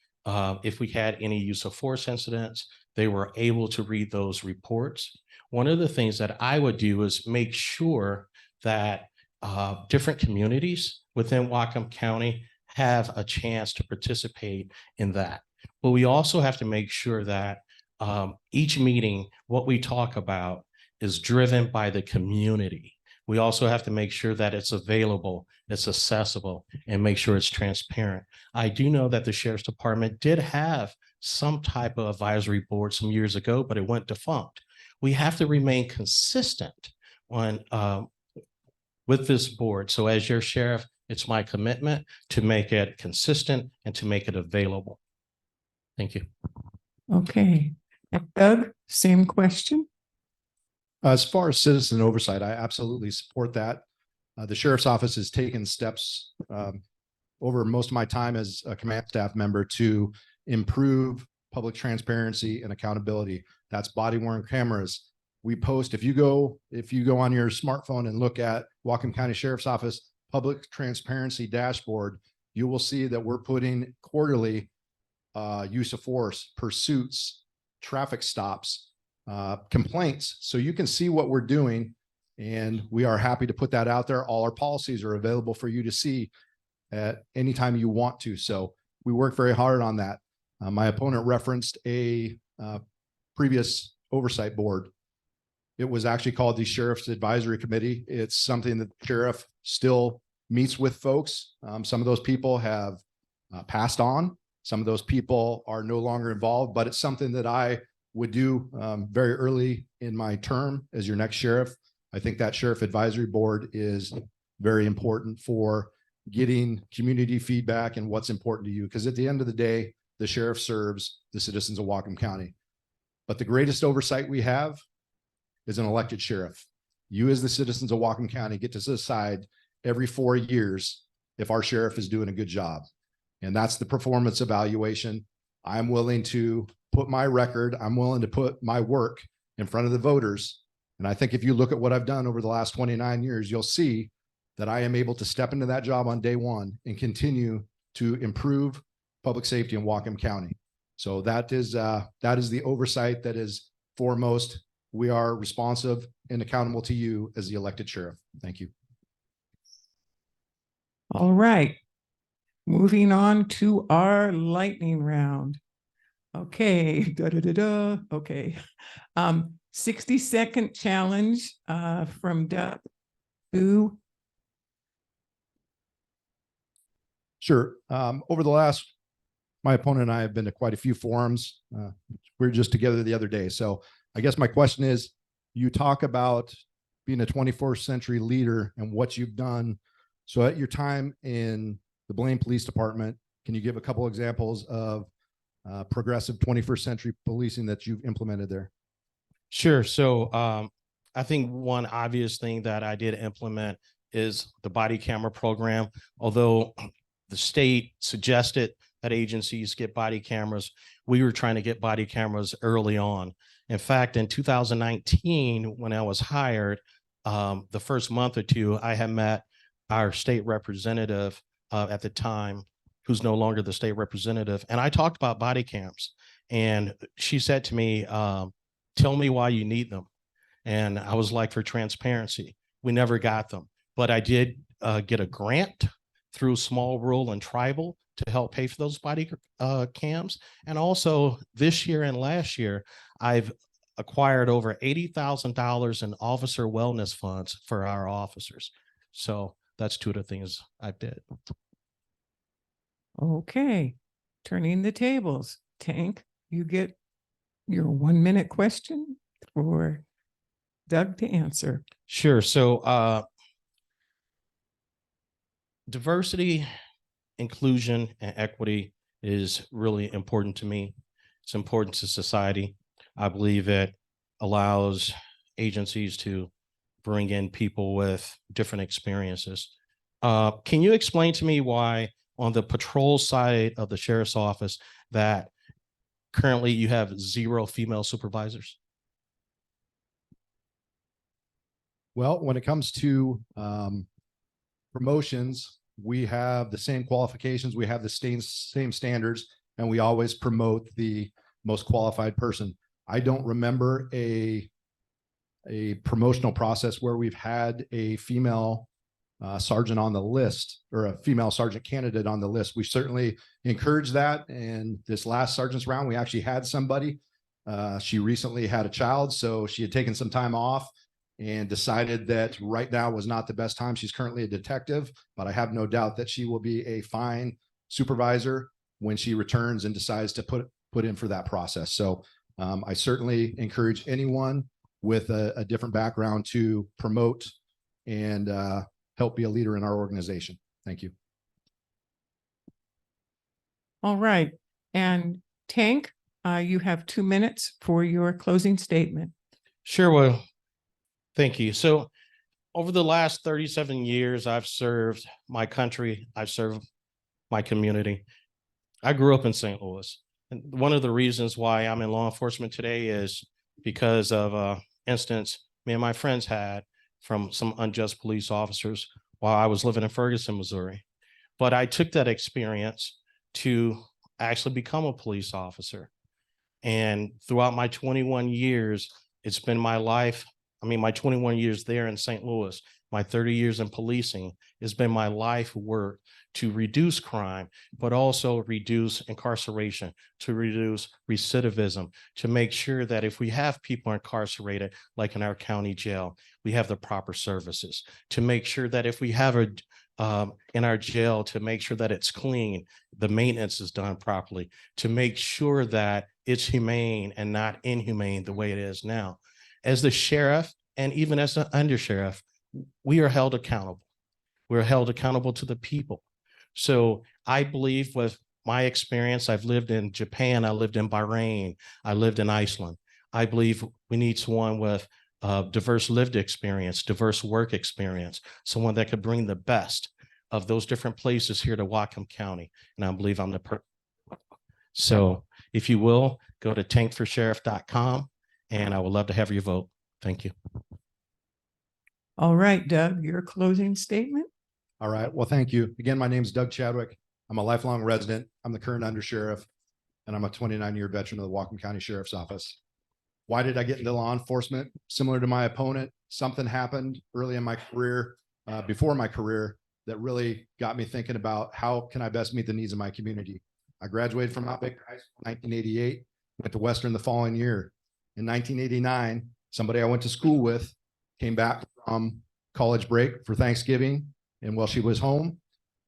if we had any use of force incidents. They were able to read those reports. One of the things that I would do is make sure that different communities within Whatcom County have a chance to participate in that. But we also have to make sure that each meeting, what we talk about is driven by the community. We also have to make sure that it's available, it's accessible, and make sure it's transparent. I do know that the Sheriff's Department did have some type of advisory board some years ago, but it went defunct. We have to remain consistent on with this board. So as your sheriff, it's my commitment to make it consistent and to make it available. Thank you. Okay. Doug, same question. As far as citizen oversight, I absolutely support that. The sheriff's office has taken steps over most of my time as a command staff member to improve public transparency and accountability. That's body-worn cameras. We post, if you go on your smartphone and look at Whatcom County Sheriff's Office Public Transparency Dashboard, you will see that we're putting quarterly use of force, pursuits, traffic stops, complaints. So you can see what we're doing, and we are happy to put that out there. All our policies are available for you to see at any time you want to. So we work very hard on that. My opponent referenced a previous oversight board. It was actually called the Sheriff's Advisory Committee. It's something that the sheriff still meets with folks. Some of those people have passed on. Some of those people are no longer involved, but it's something that I would do very early in my term as your next sheriff. I think that Sheriff Advisory Board is very important for getting community feedback and what's important to you. Because at the end of the day, the sheriff serves the citizens of Whatcom County. But the greatest oversight we have is an elected sheriff. You as the citizens of Whatcom County get to decide every 4 years if our sheriff is doing a good job. And that's the performance evaluation. I'm willing to put my record, I'm willing to put my work in front of the voters. And I think if you look at what I've done over the last 29 years, you'll see that I am able to step into that job on day one and continue to improve public safety in Whatcom County. So that is the oversight that is foremost. We are responsive and accountable to you as the elected sheriff. Thank you. All right. Moving on to our lightning round. Okay. Okay. 60-second challenge from Doug. Who? Sure. Over the last my opponent and I have been to quite a few forums. We were just together the other day. So I guess my question is, you talk about being a 21st century leader and what you've done. So at your time in the Blaine Police Department, can you give a couple examples of progressive 21st century policing that you've implemented there? Sure. So I think one obvious thing that I did implement is the body camera program. Although the state suggested that agencies get body cameras, we were trying to get body cameras early on. In fact, in 2019, when I was hired, the first month or two, I had met our state representative at the time, who's no longer the state representative. And I talked about body cams. And she said to me, tell me why you need them. And I was like, for transparency. We never got them. But I did get a grant through small rural and tribal to help pay for those body cams. And also this year and last year, I've acquired over $80,000 in officer wellness funds for our officers. So that's two of the things I did. Okay, turning the tables. Tank, you get your 1 minute question for Doug to answer. Sure. So diversity, inclusion, and equity is really important to me. It's important to society. I believe it allows agencies to bring in people with different experiences. Can you explain to me why on the patrol side of the sheriff's office that currently you have 0 female supervisors? Well, when it comes to promotions, we have the same qualifications, we have the same standards, and we always promote the most qualified person. I don't remember a promotional process where we've had a female sergeant on the list or a female sergeant candidate on the list. We certainly encourage that. And this last sergeant's round, we actually had somebody. She recently had a child, so she had taken some time off and decided that right now was not the best time. She's currently a detective, but I have no doubt that she will be a fine supervisor when she returns and decides to put in for that process. So I certainly encourage anyone with a different background to promote and help be a leader in our organization. Thank you. All right, and Tank, you have 2 minutes for your closing statement. Sure. Well, thank you. So over the last 37 years, I've served my country. I've served my community. I grew up in St. Louis. And one of the reasons why I'm in law enforcement today is because of an instance me and my friends had from some unjust police officers while I was living in Ferguson, Missouri. But I took that experience to actually become a police officer. And throughout my 21 years, it's been my life. I mean, my 21 years there in St. Louis, my 30 years in policing has been my life work to reduce crime, but also reduce incarceration, to reduce recidivism, to make sure that if we have people incarcerated, like in our county jail, we have the proper services, to make sure that if we have in our jail, to make sure that it's clean, the maintenance is done properly, to make sure that it's humane and not inhumane the way it is now. As the sheriff and even as the undersheriff, we are held accountable. We're held accountable to the people. So I believe with my experience, I've lived in Japan, I lived in Bahrain, I lived in Iceland. I believe we need someone with diverse lived experience, diverse work experience, someone that could bring the best of those different places here to Whatcom County. And I believe I'm the person. So if you will, go to tankforsheriff.com and I would love to have your vote. Thank you. All right, Doug, your closing statement. All right. Well, thank you. Again, my name is Doug Chadwick. I'm a lifelong resident. I'm the current undersheriff, and I'm a 29-year veteran of the Whatcom County Sheriff's Office. Why did I get into law enforcement? Similar to my opponent, something happened early in my career, before my career, that really got me thinking about how can I best meet the needs of my community. I graduated from Mount Baker High School in 1988, went to Western the following year. In 1989, somebody I went to school with came back from college break for Thanksgiving. And while she was home,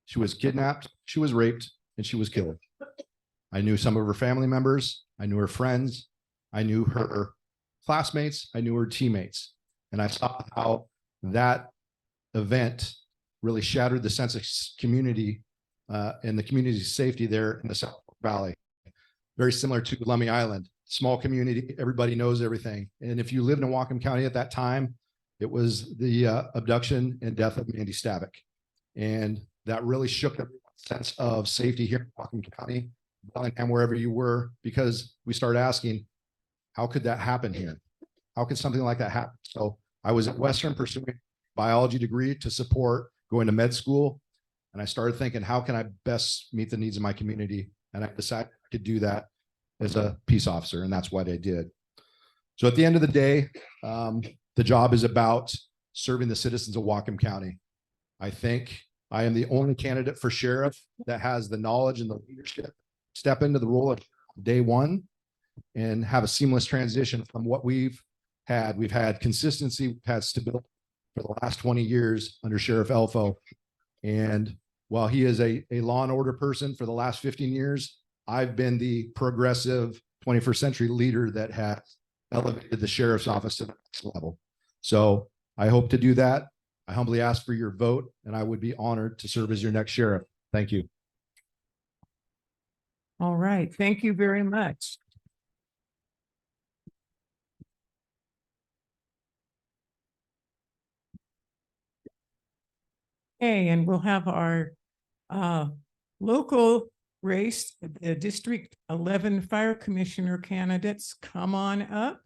she was kidnapped, she was raped, and she was killed. I knew some of her family members. I knew her friends. I knew her classmates. I knew her teammates. And I saw how that event really shattered the sense of community and the community's safety there in the South Valley. Very similar to Lummi Island, small community, everybody knows everything. And if you lived in Whatcom County at that time, it was the abduction and death of Mandy Stavik. And that really shook everyone's sense of safety here in Whatcom County, Bellingham, wherever you were, because we started asking, how could that happen here? How could something like that happen? So I was at Western pursuing a biology degree to support going to med school. And I started thinking, how can I best meet the needs of my community? And I decided I could do that as a peace officer. And that's what I did. So at the end of the day, the job is about serving the citizens of Whatcom County. I think I am the only candidate for sheriff that has the knowledge and the leadership, step into the role of day one and have a seamless transition from what we've had. We've had consistency, we've had stability for the last 20 years under Sheriff Elfo. And while he is a law and order person for the last 15 years, I've been the progressive 21st century leader that has elevated the sheriff's office to the next level. So I hope to do that. I humbly ask for your vote, and I would be honored to serve as your next sheriff. Thank you. All right, thank you very much. Okay, and we'll have our local race, the District 11 Fire Commissioner candidates come on up.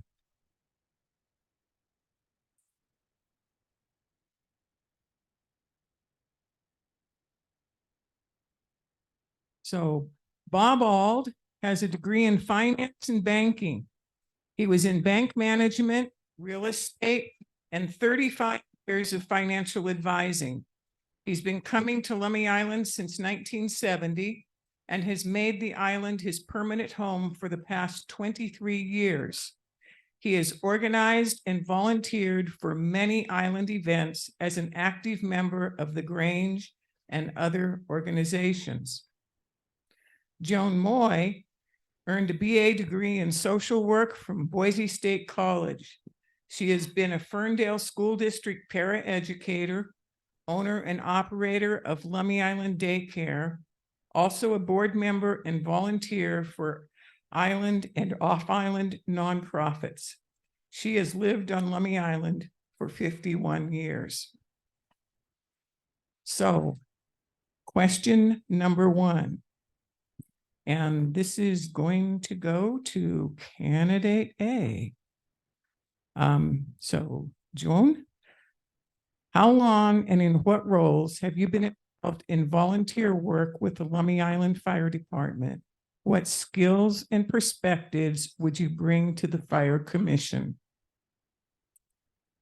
So Bob Auld has a degree in finance and banking. He was in bank management, real estate, and 35 years of financial advising. He's been coming to Lummi Island since 1970 and has made the island his permanent home for the past 23 years. He has organized and volunteered for many island events as an active member of the Grange and other organizations. Joan Moy earned a BA degree in social work from Boise State College. She has been a Ferndale School District paraeducator, owner and operator of Lummi Island Daycare, also a board member and volunteer for island and off-island nonprofits. She has lived on Lummi Island for 51 years. So, question number 1. And this is going to go to candidate A. So, Joan, how long and in what roles have you been involved in volunteer work with the Lummi Island Fire Department? What skills and perspectives would you bring to the Fire Commission?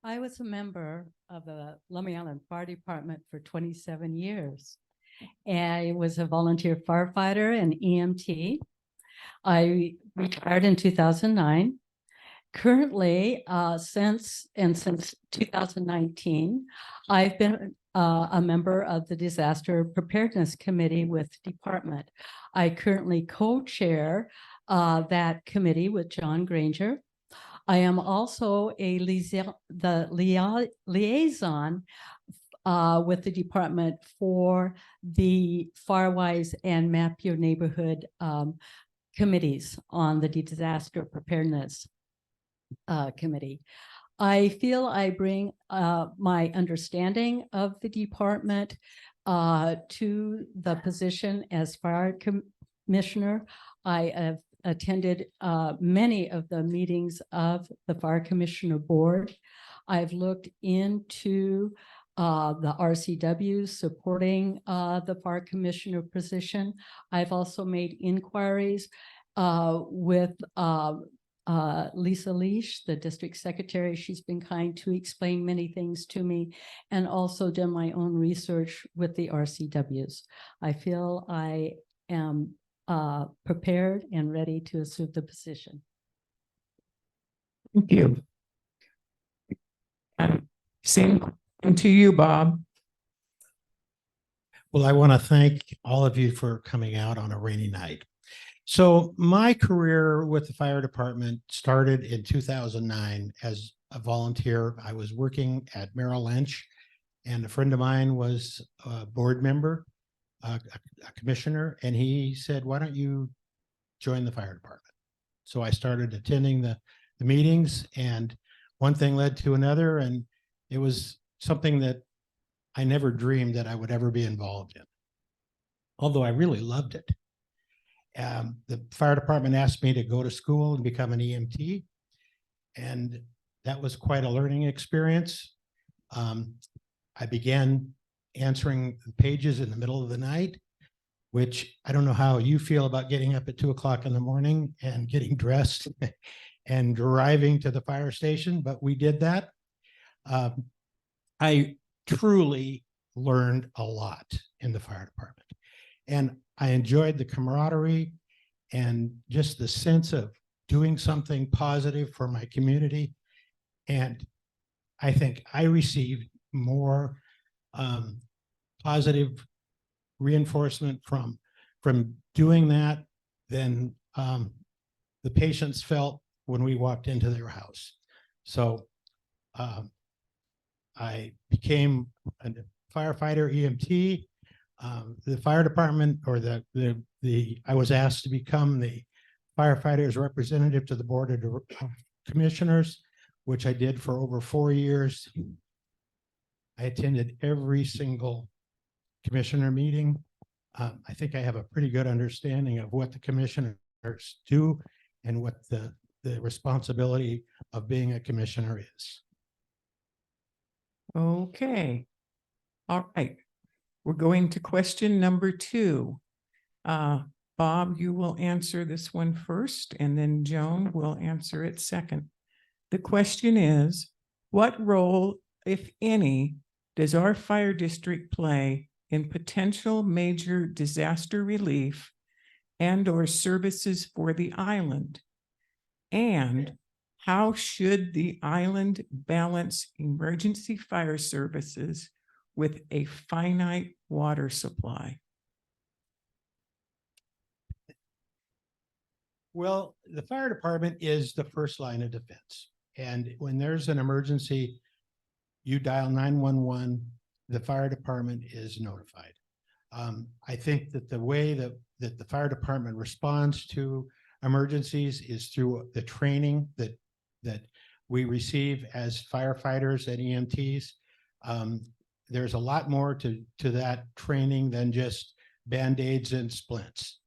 I was a member of the Lummi Island Fire Department for 27 years. I was a volunteer firefighter and EMT. I retired in 2009. Currently, since 2019, I've been a member of the Disaster Preparedness Committee with the department. I currently co-chair that committee with John Granger. I am also a liaison with the department for the Firewise and Map Your Neighborhood committees on the Disaster Preparedness Committee. I feel I bring my understanding of the department to the position as fire commissioner. I have attended many of the meetings of the fire commissioner board. I've looked into the RCW supporting the fire commissioner position. I've also made inquiries with Lisa Leash, the district secretary. She's been kind to explain many things to me, and also done my own research with the RCWs. I feel I am prepared and ready to assume the position. Thank you. Same question to you, Bob. Well, I want to thank all of you for coming out on a rainy night. So my career with the fire department started in 2009 as a volunteer. I was working at Merrill Lynch, and a friend of mine was a board member, a commissioner, and he said, "Why don't you join the fire department?" So I started attending the meetings, and one thing led to another, and it was something that I never dreamed that I would ever be involved in, although I really loved it. The fire department asked me to go to school and become an EMT, and that was quite a learning experience. I began answering pages in the middle of the night, which I don't know how you feel about getting up at 2 o'clock in the morning and getting dressed and driving to the fire station, but we did that. I truly learned a lot in the fire department, and I enjoyed the camaraderie and just the sense of doing something positive for my community. And I think I received more positive reinforcement from doing that than the patients felt when we walked into their house. So I became a firefighter EMT. The fire department, or I was asked to become the firefighters representative to the board of commissioners, which I did for over 4 years. I attended every single commissioner meeting. I think I have a pretty good understanding of what the commissioners do and what the responsibility of being a commissioner is. Okay. All right. We're going to question number 2. Bob, you will answer this one first, and then Joan will answer it second. The question is, what role, if any, does our fire district play in potential major disaster relief and/or services for the island? And how should the island balance emergency fire services with a finite water supply? Well, the fire department is the first line of defense. And when there's an emergency, you dial 911, the fire department is notified. I think that the way that the fire department responds to emergencies is through the training that we receive as firefighters and EMTs. There's a lot more to that training than just Band-Aids and splints.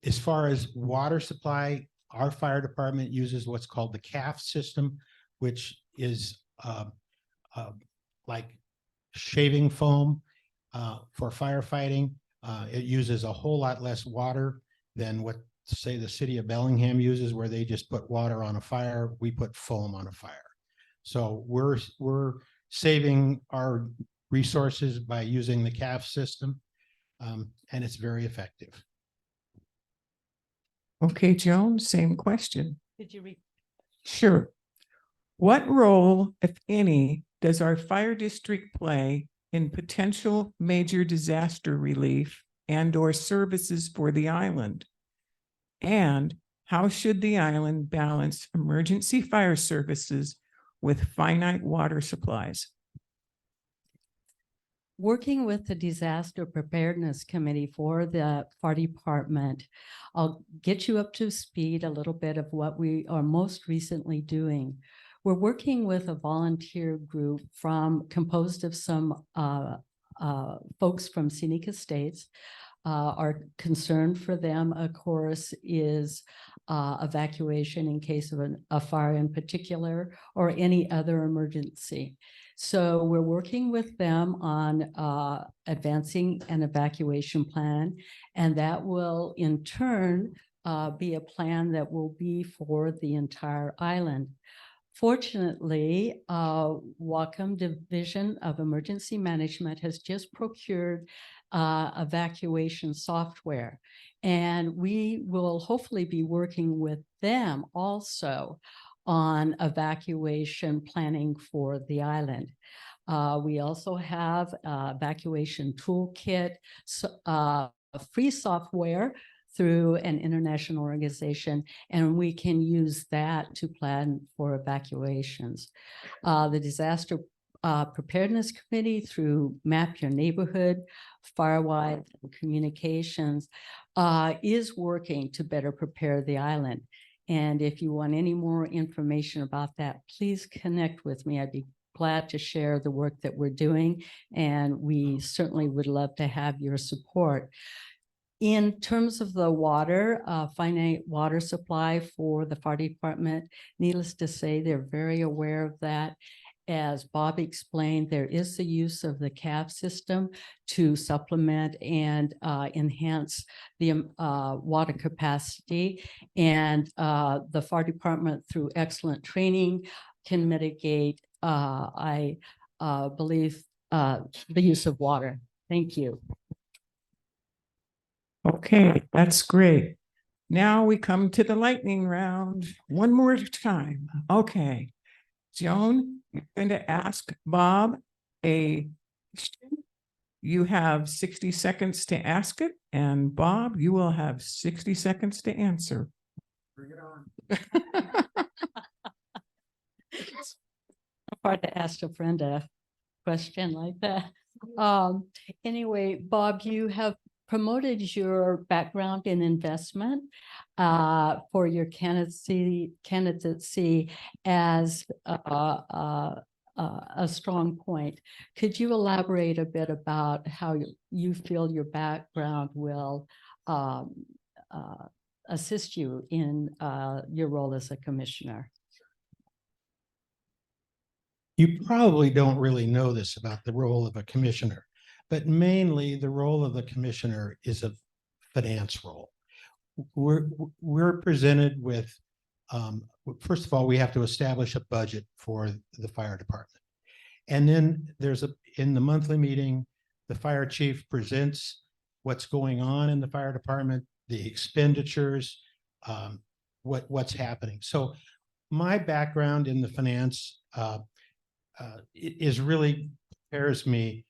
As far as water supply, our fire department uses what's called the CAF system, which is like shaving foam for firefighting. It uses a whole lot less water than what, say, the city of Bellingham uses, where they just put water on a fire. We put foam on a fire. So we're saving our resources by using the CAF system, and it's very effective. Okay, Joan, same question. Did you read? Sure. What role, if any, does our fire district play in potential major disaster relief and/or services for the island? And how should the island balance emergency fire services with finite water supplies? Working with the Disaster Preparedness Committee for the fire department, I'll get you up to speed a little bit of what we are most recently doing. We're working with a volunteer group composed of some folks from Scenic Estates. Our concern for them, of course, is evacuation in case of a fire in particular, or any other emergency. So we're working with them on advancing an evacuation plan, and that will in turn be a plan that will be for the entire island. Fortunately, Whatcom Division of Emergency Management has just procured evacuation software, and we will hopefully be working with them also on evacuation planning for the island. We also have evacuation toolkit free software through an international organization, and we can use that to plan for evacuations. The Disaster Preparedness Committee through Map Your Neighborhood, Firewide Communications is working to better prepare the island. And if you want any more information about that, please connect with me. I'd be glad to share the work that we're doing, and we certainly would love to have your support. In terms of the water, finite water supply for the fire department, needless to say, they're very aware of that. As Bob explained, there is the use of the CAV system to supplement and enhance the water capacity. And the fire department, through excellent training, can mitigate, I believe, the use of water. Thank you. Okay, that's great. Now we come to the lightning round one more time. Okay. Joan, you're going to ask Bob a question. You have 60 seconds to ask it, and Bob, you will have 60 seconds to answer. Bring it on. Hard to ask a friend a question like that. Anyway, Bob, you have promoted your background in investment for your candidacy as a strong point. Could you elaborate a bit about how you feel your background will assist you in your role as a commissioner? You probably don't really know this about the role of a commissioner, but mainly the role of the commissioner is a finance role. We're presented with, first of all, we have to establish a budget for the fire department. And then in the monthly meeting, the fire chief presents what's going on in the fire department, the expenditures, what's happening. So my background in the finance is really prepares me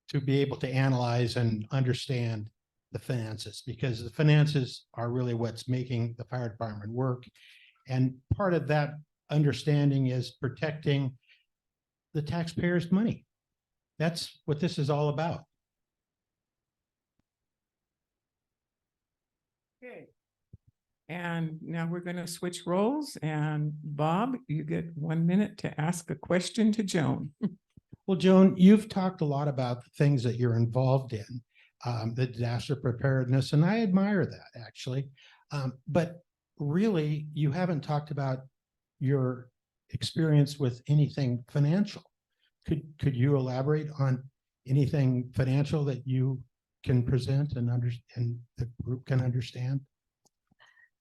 to be able to analyze and understand the finances, because the finances are really what's making the fire department work. And part of that understanding is protecting the taxpayers' money. That's what this is all about. Okay. And now we're going to switch roles, and Bob, you get 1 minute to ask a question to Joan. Well, Joan, you've talked a lot about the things that you're involved in, the disaster preparedness, and I admire that actually. But really, you haven't talked about your experience with anything financial. Could you elaborate on anything financial that you can present and the group can understand?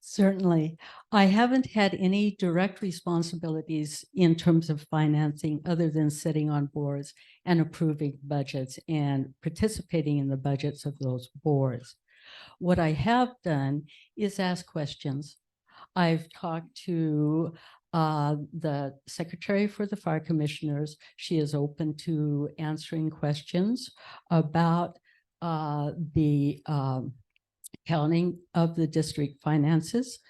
Certainly. I haven't had any direct responsibilities in terms of financing other than sitting on boards and approving budgets and participating in the budgets of those boards. What I have done is ask questions. I've talked to the secretary for the fire commissioners. She is open to answering questions about the accounting of the district finances.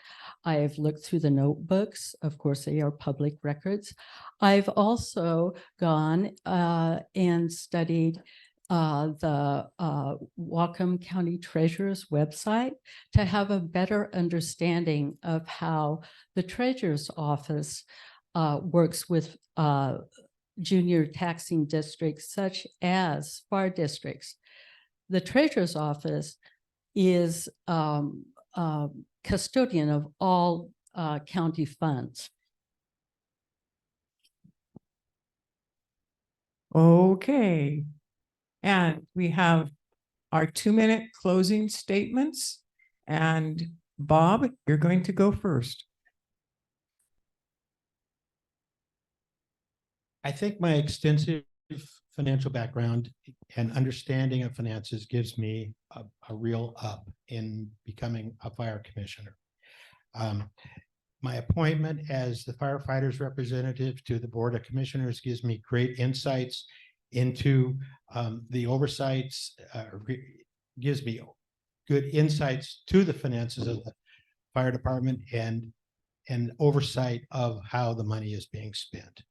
I have looked through the notebooks. Of course, they are public records. I've also gone and studied the Whatcom County Treasurer's website to have a better understanding of how the Treasurer's office works with junior taxing districts such as fire districts. The Treasurer's office is custodian of all county funds. Okay. And we have our 2-minute closing statements. And Bob, you're going to go first. I think my extensive financial background and understanding of finances gives me a real up in becoming a fire commissioner. My appointment as the firefighters representative to the Board of Commissioners gives me great insights into the oversights, gives me good insights to the finances of the fire department and oversight of how the money is being spent.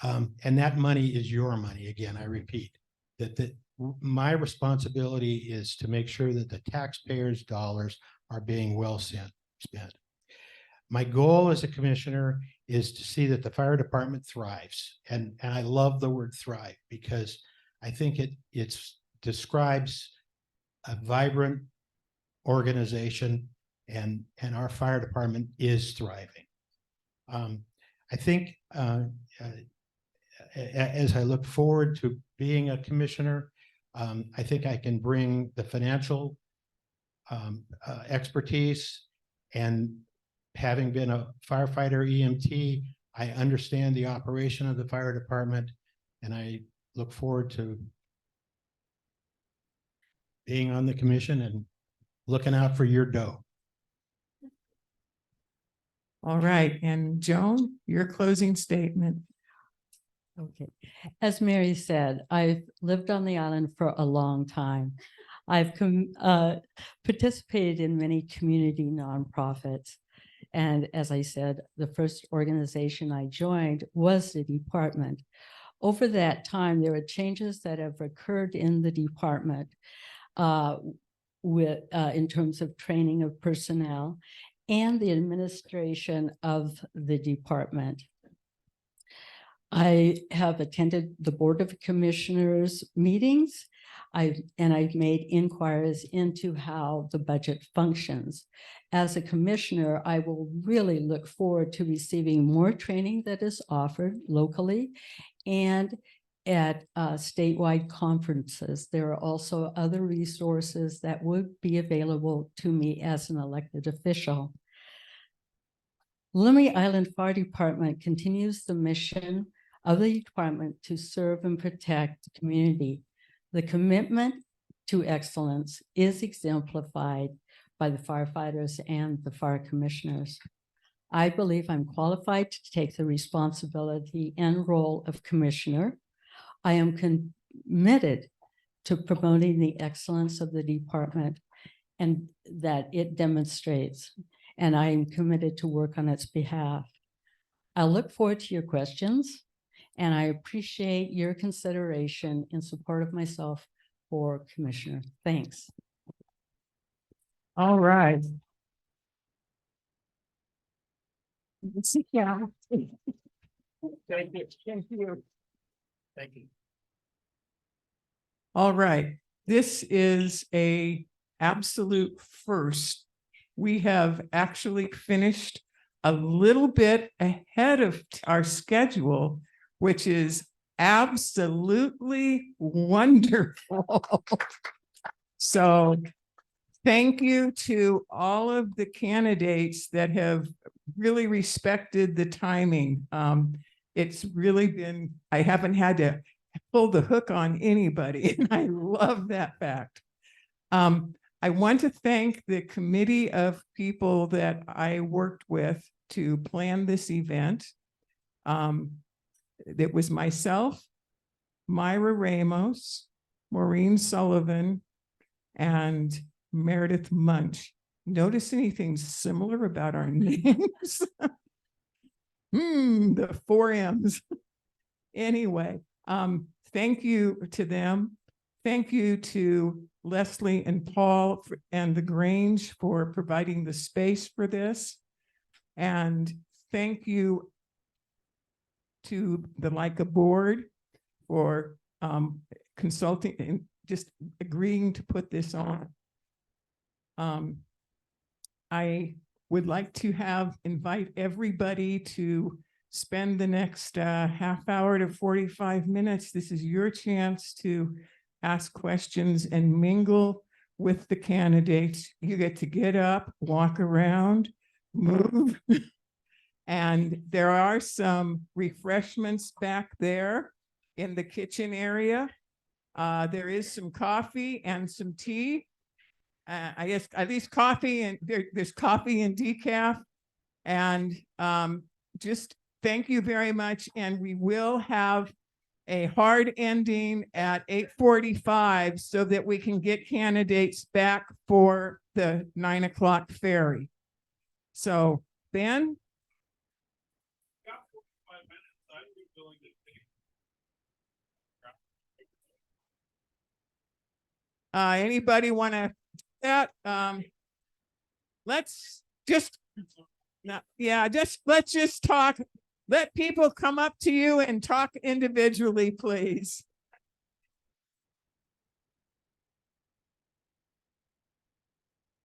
And that money is your money. Again, I repeat that my responsibility is to make sure that the taxpayers' dollars are being well spent. My goal as a commissioner is to see that the fire department thrives. And I love the word thrive because I think it describes a vibrant organization, and our fire department is thriving. I think as I look forward to being a commissioner, I think I can bring the financial expertise, and having been a firefighter EMT, I understand the operation of the fire department, and I look forward to being on the commission and looking out for your dough. All right, and Joan, your closing statement. Okay. As Mary said, I've lived on the island for a long time. I've participated in many community nonprofits. And as I said, the first organization I joined was the department. Over that time, there were changes that have occurred in the department in terms of training of personnel and the administration of the department. I have attended the Board of Commissioners meetings. I've made inquiries into how the budget functions. As a commissioner, I will really look forward to receiving more training that is offered locally and at statewide conferences. There are also other resources that would be available to me as an elected official. Lummi Island Fire Department continues the mission of the department to serve and protect the community. The commitment to excellence is exemplified by the firefighters and the fire commissioners. I believe I'm qualified to take the responsibility and role of commissioner. I am committed to promoting the excellence of the department and that it demonstrates, and I am committed to work on its behalf. I look forward to your questions, and I appreciate your consideration in support of myself for commissioner. Thanks. All right. Yeah. Thank you. Thank you. Thank you. All right. This is a absolute first. We have actually finished a little bit ahead of our schedule, which is absolutely wonderful. So thank you to all of the candidates that have really respected the timing. It's really been, I haven't had to pull the hook on anybody, and I love that fact. I want to thank the committee of people that I worked with to plan this event. It was myself, Myra Ramos, Maureen Sullivan, and Meredith Munch. Notice anything similar about our names? The 4 M's. Anyway, thank you to them. Thank you to Leslie and Paul and the Grange for providing the space for this. And thank you to the LICA board for consulting and just agreeing to put this on. I would like to invite everybody to spend the next half hour to 45 minutes. This is your chance to ask questions and mingle with the candidates. You get to get up, walk around, move. And there are some refreshments back there in the kitchen area. There is some coffee and some tea. I guess at least coffee, and there's coffee and decaf. And just thank you very much. And we will have a hard ending at 8:45 so that we can get candidates back for the 9 o'clock ferry. So, Ben? Anybody want to that? Let's just, let's just talk. Let people come up to you and talk individually, please.